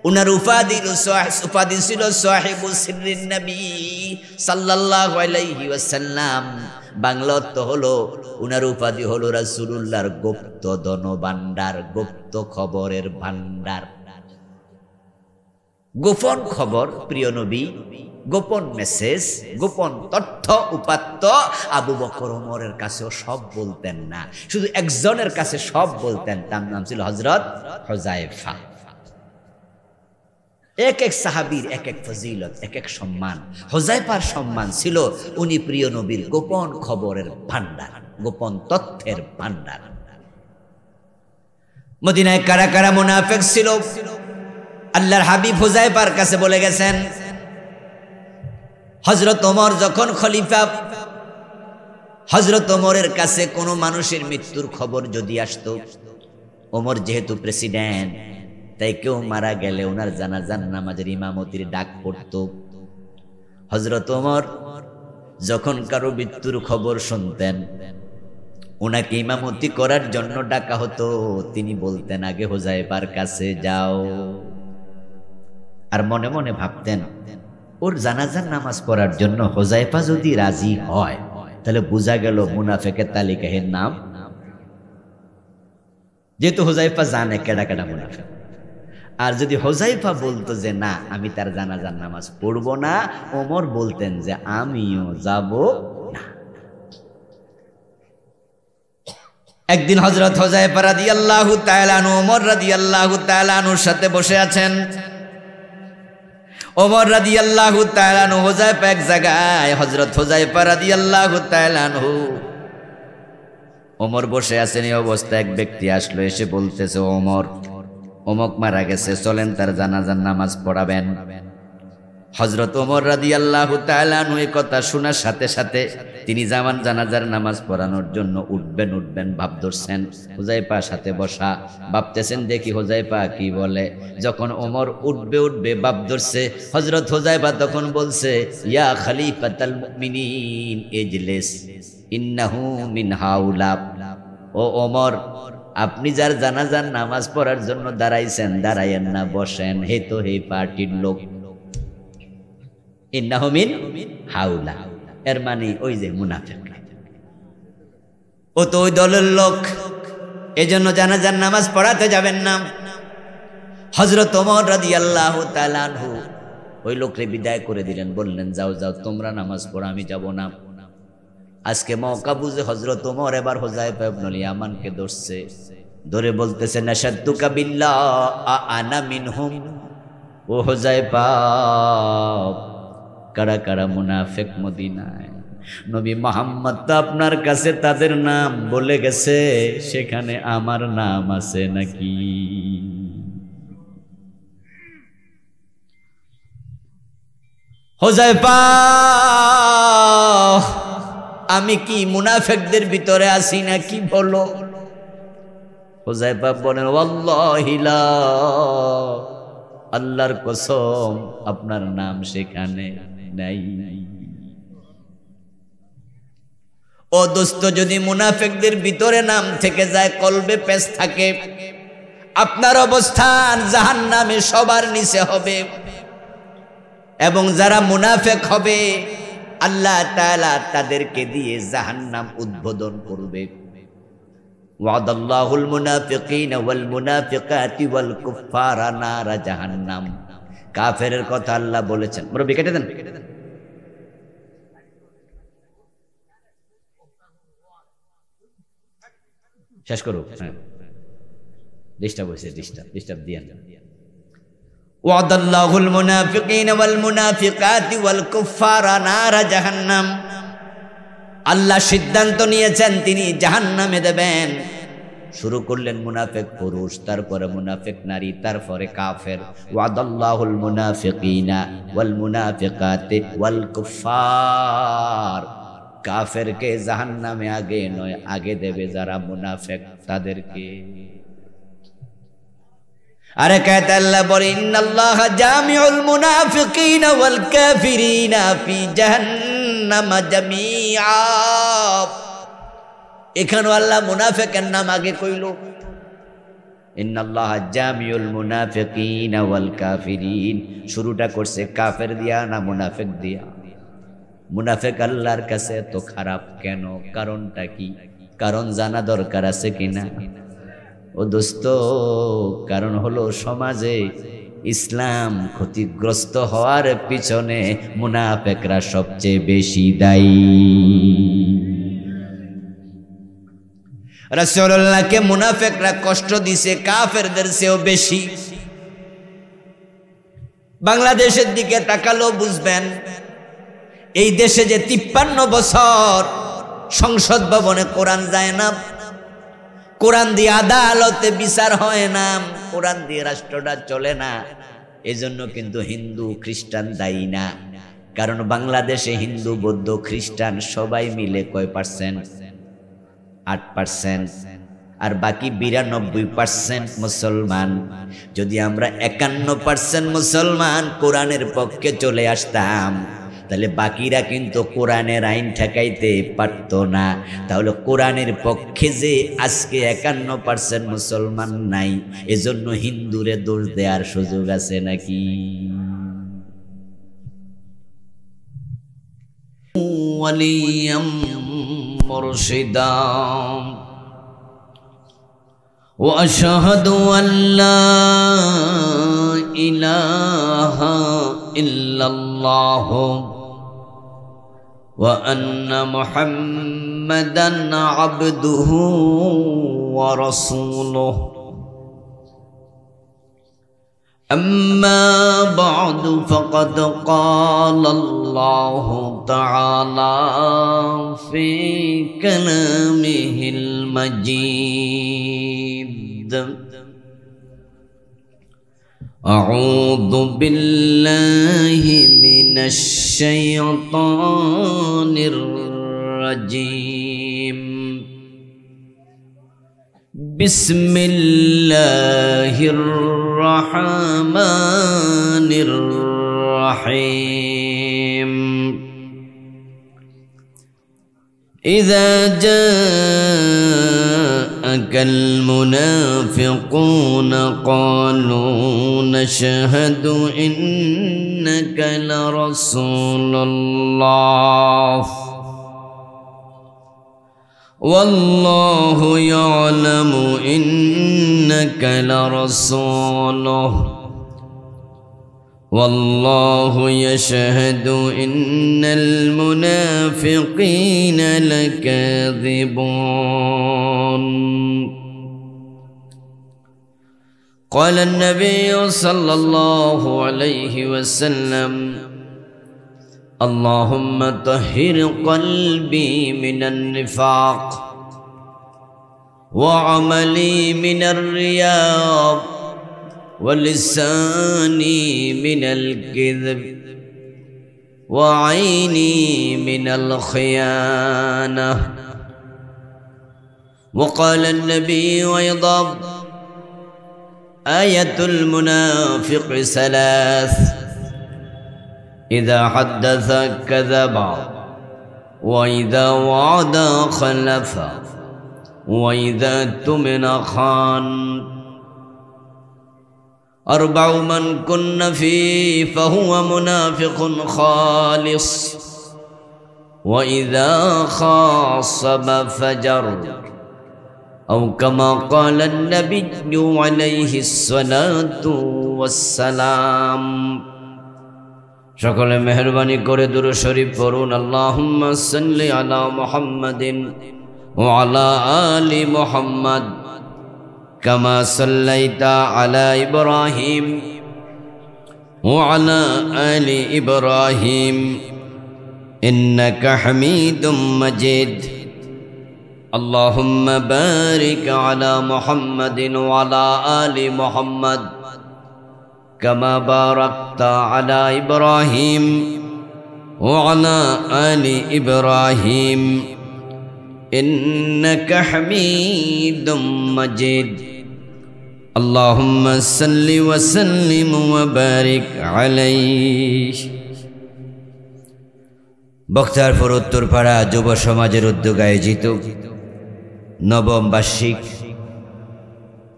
উনার উপাধি ছিল সাহিবু সিররিন নবী সাল্লাল্লাহু আলাইহি ওয়াসাল্লাম। বাংলা অর্থ হলো, উনার উপাধি হলো রাসূলুল্লাহর গুপ্ত ধন ভান্ডার, গুপ্ত খবরের ভান্ডার। গোপন খবর, প্রিয় নবী, গোপন মেসেজ, গোপন তথ্য উপাত্ত আবু বকর ওমরের কাছেও সব বলতেন না, শুধু একজনের কাছে সব বলতেন, তার নাম ছিল হযরত হুযায়ফা। এক এক সাহাবীর এক এক ফজিলত, এক এক সম্মান। হুযায়ফার সম্মান ছিল উনি প্রিয় নবীর গোপন খবরের ভান্ডার, গোপন তথ্যের ভান্ডার। মদিনায় কারা কারা মুনাফিক ছিল আল্লাহর হাবিব হুযায়ফার কাছে বলে গেছেন। হযরত ওমর যখন খলিফা, হযরত ওমরের কাছে কোনো মানুষের মৃত্যুর খবর যদি আসতো, ওমর যেহেতু প্রেসিডেন্ট, তাই কেউ মারা গেলে ওনার জানাজার নামাজের ইমামতির ডাক পড়তো। হযরত ওমর যখন কারো মৃত্যুর খবর শুনতেন, ওনাকে ইমামতি করার জন্য ডাকা হতো, তিনি বলতেন আগে হুযায়ফার কাছে যাও। আর মনে মনে ভাবতেন, ওর জানাজার নামাজ পড়ার জন্য হুযায়ফা যদি রাজি হয়, তাহলে বোঝা গেল মুনাফিকের তালিকায় নাম। যেহেতু হুযায়ফা জানে কেডা কেডা মুনাফিক। আর যদি হুযায়ফা বলতো যে না, আমি তার জানাজার নামাজ পড়বো না, ওমর বলতেন যে আমিও যাব না। একদিন হযরত হুযায়ফা রাদিয়াল্লাহু তাআলা আনহু ওমর রাদিয়াল্লাহু তাআলা আনহুর সাথে বসে আছেন। ওমর রাদিয়াল্লাহু তাআলা আনহু, হুযায়ফা এক জায়গায়, হযরত হুযায়ফা রাদিয়াল্লাহু তাআলা আনহু, ওমর বসে আছেন। এই অবস্থায় এক ব্যক্তি আসলো, এসে বলতেছে, ওমর অমুক মারা গেছে, চলেন তার জানাজার নামাজ পড়াবেন। হযরত ওমর রাদিয়াল্লাহু তাআলা আনহু এই কথা শোনার সাথে সাথে তিনি জানাজার নামাজ পড়ানোর জন্য উঠবেন ভাব ধরছেন। হুযায়ফা সাথে বসা, ভাবতেছেন দেখি হুযায়ফা কি বলে। যখন ওমর উঠবে ভাব ধরছে, হযরত হুযায়ফা তখন বলছে, ইয়া খলিফাতাল মুমিনিন ইজলিস ইন্নাহু মিন হাউলা। ও ওমর, আপনি যার জানাজার নামাজ পড়ার জন্য দাঁড়াইছেন, দাঁড়াইয়েন না, বসেন, হে তো হে পার্টির লোক। ইন্নাহু মিন হাউলা, এর মানে ওই যে মুনাফিক, ও তো ওই দলের লোক, এজন্য জানাজার নামাজ পড়াতে যাবেন না। হযরত ওমর রাদিয়াল্লাহু তাআলা আনহু ওই লোককে বিদায় করে দিলেন, বললেন যাও যাও তোমরা নামাজ পড়ো, আমি যাব না। আজকে মওকা বুঝে হযরত ওমর এবার হুযায়ফা ইবনুল ইয়ামানকে ধরছে, ধরে বলতেছে, নাশাদতুকা বিল্লাহ আনা মিনহুম। ও হুযায়ফা, কারা কারা মুনাফিক মদিনায়? নবী মুহাম্মদ তো আপনার কাছে তাদের নাম বলে গেছে, সেখানে আমার নাম আছে নাকি? হুযায়ফা, আমি কি মুনাফিকদের ভিতরে আছি নাকি বলো? হুযায়ফা বলেন, ওয়াল্লাহি লা, আল্লাহর কসম আপনার নাম সেখানে নাই। ও দোস্ত, যদি মুনাফিকদের ভিতরে নাম থেকে যায়, কলবে পেশ থাকে, আপনার অবস্থান জাহান্নামে সবার নিচে হবে। এবং যারা মুনাফিক হবে আল্লাহ তাআলা তাদেরকে দিয়ে জাহান্নাম উদ্বোধন করবে। ওয়াদাল্লাহুল মুনাফিকিনা ওয়াল মুনাফিকাতি ওয়াল কুফারা নারা জাহান্নাম। কাফেরের কথা আল্লাহ বলেছেন। মুরব্বি কেটে দেন। শেষ করো। হ্যাঁ, ডিস্টার্ব হয়েছে, ডিস্টার্ব দিয়েন। ওয়াদাল্লাহুল মুনাফিকিনা ওয়াল মুনাফিকাতি ওয়াল কুফারা নারা জাহান্নাম। আল্লাহ সিদ্ধান্ত নিয়েছেন তিনি জাহান্নামে দেবেন। শুরু করলেন মুনাফিক পুরুষ, তারপরে মুনাফিক নারী, তারপরে কাফের। ওয়াদাল্লাহুল মুনাফিকিনা ওয়াল মুনাফিকাতি ওয়াল কুফার। কাফেরকে জাহান্নামে আগে নয়, আগে দেবে যারা মুনাফিক তাদেরকে। আরে কায়তে আল্লাহ বলে, ইন্নাল্লাহা জামিউল মুনাফিকিনা ওয়াল কাফিরিনা ফি জাহান্নাম জামিআ। এখানে আল্লাহ মুনাফিকের নাম আগে কইল। ইন্নাল্লাহা জামিউল মুনাফিকিনা ওয়াল কাফিরিন, শুরুটা করছে কাফের দিয়া না মুনাফিক দিয়া? মুনাফিক আল্লাহর কাছে এত খারাপ কেন? কারণটা কি? কারণ জানা দরকার আছে কিনা? ও দোস্ত, কারণ হলো সমাজে ইসলাম ক্ষতিগ্রস্ত হওয়ার পিছনে মুনাফিকরা সবচেয়ে বেশি দায়ী। রাসূলুল্লাহকে মুনাফিকরা কষ্ট দিছে কাফেরদের চেয়েও বেশি। বাংলাদেশের দিকে তাকালেও বুঝবেন, এই দেশে যে 53 বছর সংসদ ভবনে কোরআন যায় না, কোরআন দিয়ে আদালতে বিচার হয় না, কোরআন দিয়ে রাষ্ট্রটা চলে না, এজন্য কিন্তু হিন্দু খ্রিস্টান দায়ী না। কারণ বাংলাদেশে হিন্দু বৌদ্ধ খ্রিস্টান সবাই মিলে কয় পার্সেন্ট? 8%। আর বাকি 92% মুসলমান। যদি আমরা 51% মুসলমান কোরআনের পক্ষে চলে আসতাম, তাহলে বাকিরা কিন্তু কোরআনের আইন ঠেকাইতে পারত না। তাহলে কোরআনের পক্ষে যে আজকে 51% মুসলমান নাই, এজন্য হিন্দুরে দোষ দেওয়ার সুযোগ আছে নাকি? ওয়ালিয়াম মুরশিদা ওয়া আশহাদু আল্লা ইলাহা ইল্লাল্লাহ وأن محمدًا عبده ورسوله أما بعد فقد قال الله تعالى في كلامه المجيد أعوذ بالله من الشيطان الرجيم بسم الله الرحمن الرحيم إذا جاءك المنافقون قالوا نشهد إنك لرسول الله والله يعلم إنك لرسوله والله يشهد إن المنافقين لكاذبون قال النبي صلى الله عليه وسلم اللهم طهر قلبي من النفاق وعملي من الرياء ولساني من الكذب وعيني من الخيانة. وقال النبي أيضا آية المنافق ثلاث: إذا حدث كذب وإذا وعد خلف وإذا اؤتمن خان. أربع من كن فيه فهو منافق خالص وإذا خاصم فجر أو كما قال النبي عليه الصلاة والسلام. সকলে মেহেরবানি করে দুরূদ শরীফ পড়ুন। আল্লাহুম্মা সাল্লি আলা মুহাম্মাদিন ওয়া আলা আলি মুহাম্মাদ কামা সাল্লাইতা আলা ইব্রাহিম ওয়া আলা আলি ইব্রাহিম ইন্নাকা হামিদুম মাজিদ। আল্লাহুম্মা বারিক আলা মুহাম্মাদিন ওয়া আলা আলি মুহাম্মাদ كما باركت على إبراهيم وعلى آل إبراهيم إنك حميد مجيد. اللهم صل وسلم وبارك عليه. বক্তারপুর উত্তরপাড়া যুব সমাজের উদ্যোগে আয়োজিত নবম বার্ষিক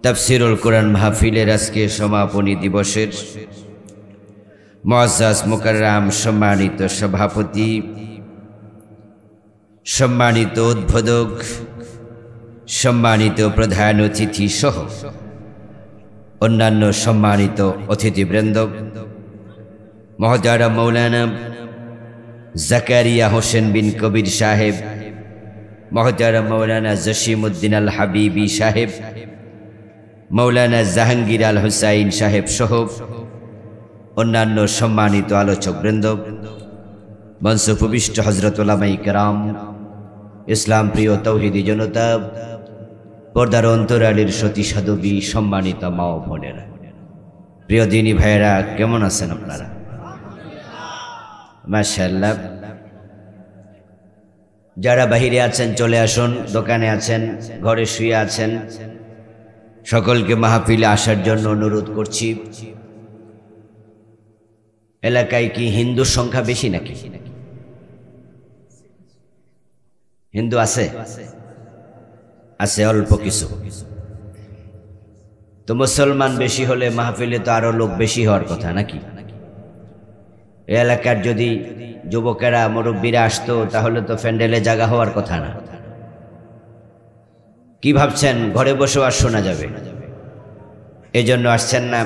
তাফসীরুল কোরআন মাহফিলের আজকে সমাপনী দিবসের মুআজ্জাজ মুকাররম সম্মানিত সভাপতি, সম্মানিত উদ্বোধক, সম্মানিত প্রধান অতিথি সহ অন্যান্য সম্মানিত অতিথিবৃন্দ, মহতারাম মৌলানা জাকারিয়া হোসেন বিন কবির সাহেব, মহতারাম মৌলানা জসিমউদ্দিন আল হাবিবি সাহেব, মৌলানা জাহাঙ্গীর আল হুসাইন সাহেব সহ অন্যান্য সম্মানিত আলোচকবৃন্দ, মঞ্চে উপবিষ্ট হযরত উলামায়ে কেরাম, ইসলাম প্রিয় তৌহিদি জনতা, পর্দার অন্তরালের সতী সাধবী, সম্মানিত মা ও বোনেরা, প্রিয় দিনী ভাইয়েরা, কেমন আছেন আপনারা? মাশাআল্লাহ। যারা বাহিরে আছেন চলে আসুন, দোকানে আছেন, ঘরে শুয়ে আছেন, সকলকে মাহফিলে আসার জন্য অনুরোধ করছি। এলাকায় কি হিন্দুর সংখ্যা বেশি নাকি? হিন্দু আছে? আছে অল্প কিছু। তো মুসলমান বেশি হলে মাহফিলে তো আরো লোক বেশি হওয়ার কথা নাকি? এই এলাকার যদি যুবকেরা মুরব্বীরা আসতো তাহলে তো প্যান্ডেলে জায়গা হওয়ার কথা না। কি ভাবছেন ঘরে বসেও আর শোনা যাবে? এজন্য আসছেন না?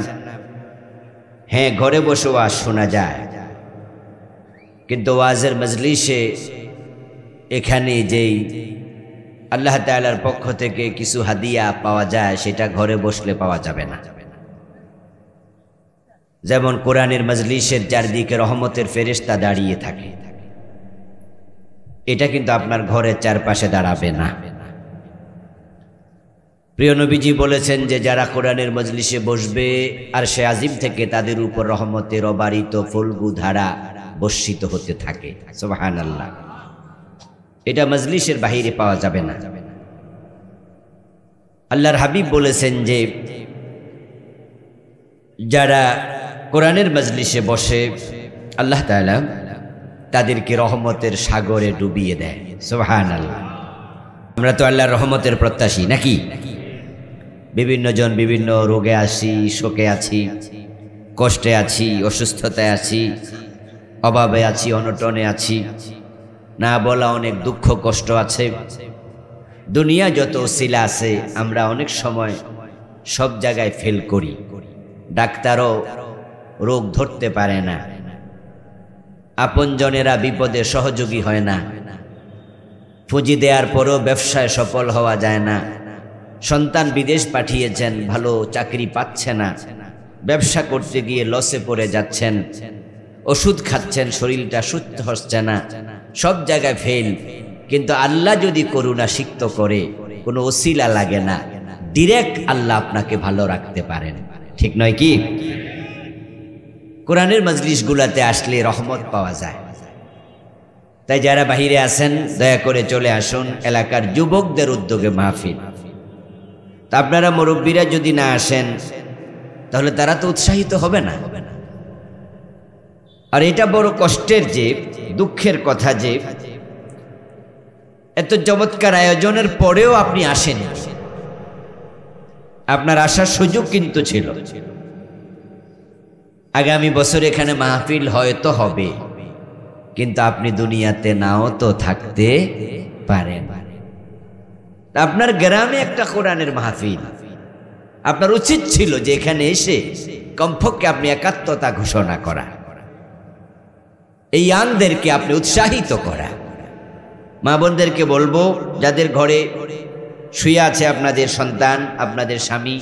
হ্যাঁ, ঘরে বসেও আর শোনা যায়, কিন্তু ওয়াজের মজলিসে এখানে যেই আল্লাহ তাআলার পক্ষ থেকে কিছু হাদিয়া পাওয়া যায় সেটা ঘরে বসলে পাওয়া যাবে না। যেমন কোরআনের মজলিসের চারদিকে রহমতের ফেরেশতা দাঁড়িয়ে থাকে, এটা কিন্তু আপনার ঘরের চারপাশে দাঁড়াবে না। প্রিয় নবীজি বলেছেন যে যারা কোরআনের মজলিসে বসবে আর সে আজিম থেকে তাদের উপর রহমতের অবারিত ফলগু ধারা বর্ষিত হতে থাকে। সুবহানাল্লাহ। এটা মজলিসের বাহিরে পাওয়া যাবে না। আল্লাহর হাবিব বলেছেন যে যারা কোরআনের মজলিসে বসে আল্লাহ তাআলা তাদেরকে রহমতের সাগরে ডুবিয়ে দেয়। সুবহানাল্লাহ। আমরা তো আল্লাহর রহমতের প্রত্যাশী নাকি? বিভিন্ন জন বিভিন্ন রোগে আছি, শোকে আছি, কষ্টে আছি, অসুস্থতায় আছি, অভাবে আছি, অনটনে আছি, না বলা অনেক দুঃখ কষ্ট আছে। দুনিয়া যত ওসিলা আছে আমরা অনেক সময় সব জায়গায় ফেল করি। ডাক্তারও রোগ ধরতে পারে না, আপনজনেরা বিপদে সহযোগী হয় না, পুঁজি দেওয়ার পরও ব্যবসায় সফল হওয়া যায় না, সন্তান বিদেশ পাঠিয়েছেন ভালো চাকরি পাচ্ছে না, ব্যবসা করতে গিয়ে লসে পড়ে যাচ্ছেন, ওষুধ খাচ্ছেন, শরীরটা সুস্থ হচ্ছে না, সব জায়গায় ফেল, কিন্তু আল্লাহ যদি করুণা সিক্ত করে, কোনো ওসিলা লাগে না, ডিরেক্ট আল্লাহ আপনাকে ভালো রাখতে পারেন। ঠিক নয় কি? কোরআনের মজলিসগুলোতে আসলে রহমত পাওয়া যায়। তাই যারা বাহিরে আছেন দয়া করে চলে আসুন। এলাকার যুবকদের উদ্যোগে মাহফিল। তা আপনারা মুরব্বীরা যদি না আসেন তাহলে তারা তো উৎসাহিত হবে না। আর এটা বড় কষ্টের, যে দুঃখের কথা, যে এত চমৎকার আয়োজনের পরেও আপনি আসেন। আপনার আসার সুযোগ কিন্তু ছিল। আগামী বছর এখানে মাহফিল হয়তো হবে, কিন্তু আপনি দুনিয়াতে নাও তো থাকতে পারেন। আপনার গ্রামে একটা কোরআনের মাহফিল, আপনার উচিত ছিল যে এখানে এসে কমপক্ষে আপনি একাত্মতা ঘোষণা করা, এই ইয়াংদেরকে আপনি উৎসাহিত করা। মা বোনদেরকে বলবো, যাদের ঘরে শুয়ে আছে আপনাদের সন্তান, আপনাদের স্বামী,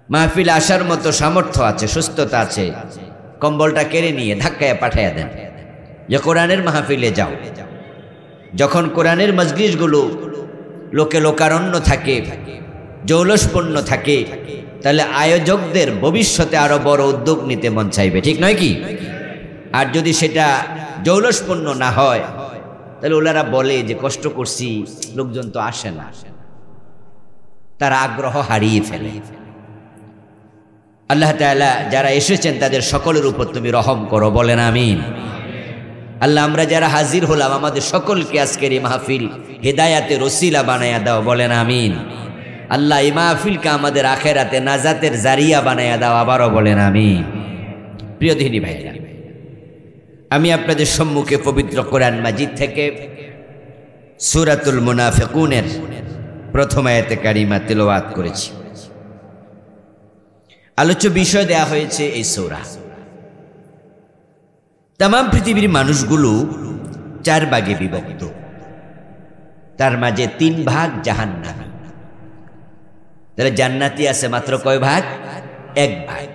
মাহফিল আসার মতো সামর্থ্য আছে, সুস্থতা আছে, কম্বলটা কেড়ে নিয়ে ধাক্কায় পাঠাইয়া দেন যে কোরআনের মাহফিলে যাও। যখন কোরআনের মজলিসগুলো লোকে লোকারণ্য থাকে, জৌলসপূর্ণ থাকে, তাহলে আয়োজকদের ভবিষ্যতে আরো বড় উদ্যোগ নিতে মন চাইবে। ঠিক নয় কি? আর যদি সেটা জৌলসপূর্ণ না হয়, তাহলে ওনারা বলে যে কষ্ট করছি, লোকজন তো আসে না, তারা আগ্রহ হারিয়ে ফেলে। আল্লাহ তাআলা যারা এসেছেন তাদের সকলের উপর তুমি রহম করো, বলেন আমিন। আল্লাহ, আমরা যারা হাজির হলাম আমাদের সকলকে আজকের এই মাহফিল হেদায়াতের ওসিলা বানায়া দাও, বলেন আমিন। আল্লাহ, এই মাহফিলকে আমাদের আখেরাতে নাজাতের জারিয়া বানায়া দাও, আবারও বলেন আমিন। প্রিয় দিনী ভাইরা, আমি আপনাদের সম্মুখে পবিত্র কোরআন মাজিদ থেকে সূরাতুল মুনাফিকুনের প্রথম আয়াতে কারিমা তিলাওয়াত করেছি। আলোচ্য বিষয় দেয়া হয়েছে এই সূরা। তাম পৃথিবীর মানুষগুলো 4 ভাগে বিভক্ত, তার মাঝে 3 ভাগ জাহান্নামী। তাহলে জান্নাতি আছে মাত্র কয় ভাগ? 1 ভাগ।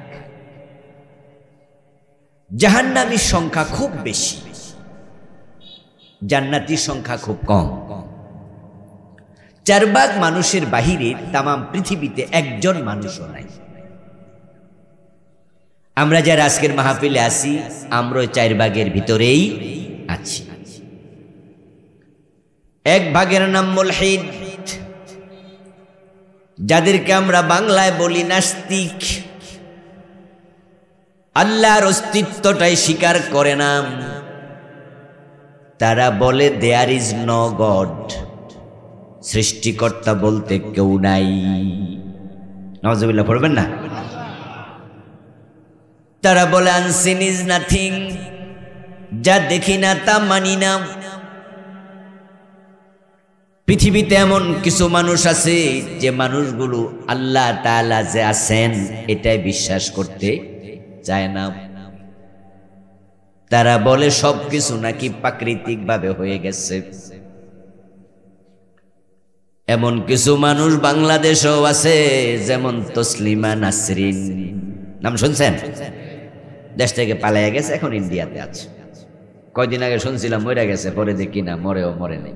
জাহান্নামীর সংখ্যা খুব বেশি, জান্নাতির সংখ্যা খুব কম। 4 ভাগ মানুষের বাহিরে তাম পৃথিবীতে একজন মানুষও নাই। আমরা যারা আজকের মাহফিলে আছি, আমরা 4 ভাগের ভিতরেই আছি। 1 ভাগের নাম মুলহিদ, যাদেরকে আমরা বাংলায় বলি নাস্তিক। আল্লাহর অস্তিত্বটাই স্বীকার করে না। তারা বলে দেয়ার ইজ নো গড, সৃষ্টিকর্তা বলতে কেউ নাই। নাউজুবিল্লাহ পড়বেন না? তারা বলে আনসিন ইজ নাথিং, যা দেখি না তা মানি না। পৃথিবীতে এমন কিছু মানুষ আছে যে মানুষগুলো আল্লাহ তাআলা যে আছেন এটাই বিশ্বাস করতে চায় না। তারা বলে সবকিছু নাকি প্রাকৃতিক ভাবে হয়ে গেছে। এমন কিছু মানুষ বাংলাদেশেও আছে, যেমন তসলিমা নাসরিন, নাম শুনছেন? দেশ থেকে পালাইয়া গেছে, এখন ইন্ডিয়াতে আছে। কয়দিন আগে শুনছিলাম মরে গেছে, পরে দেখি না মরেও মরে নেই।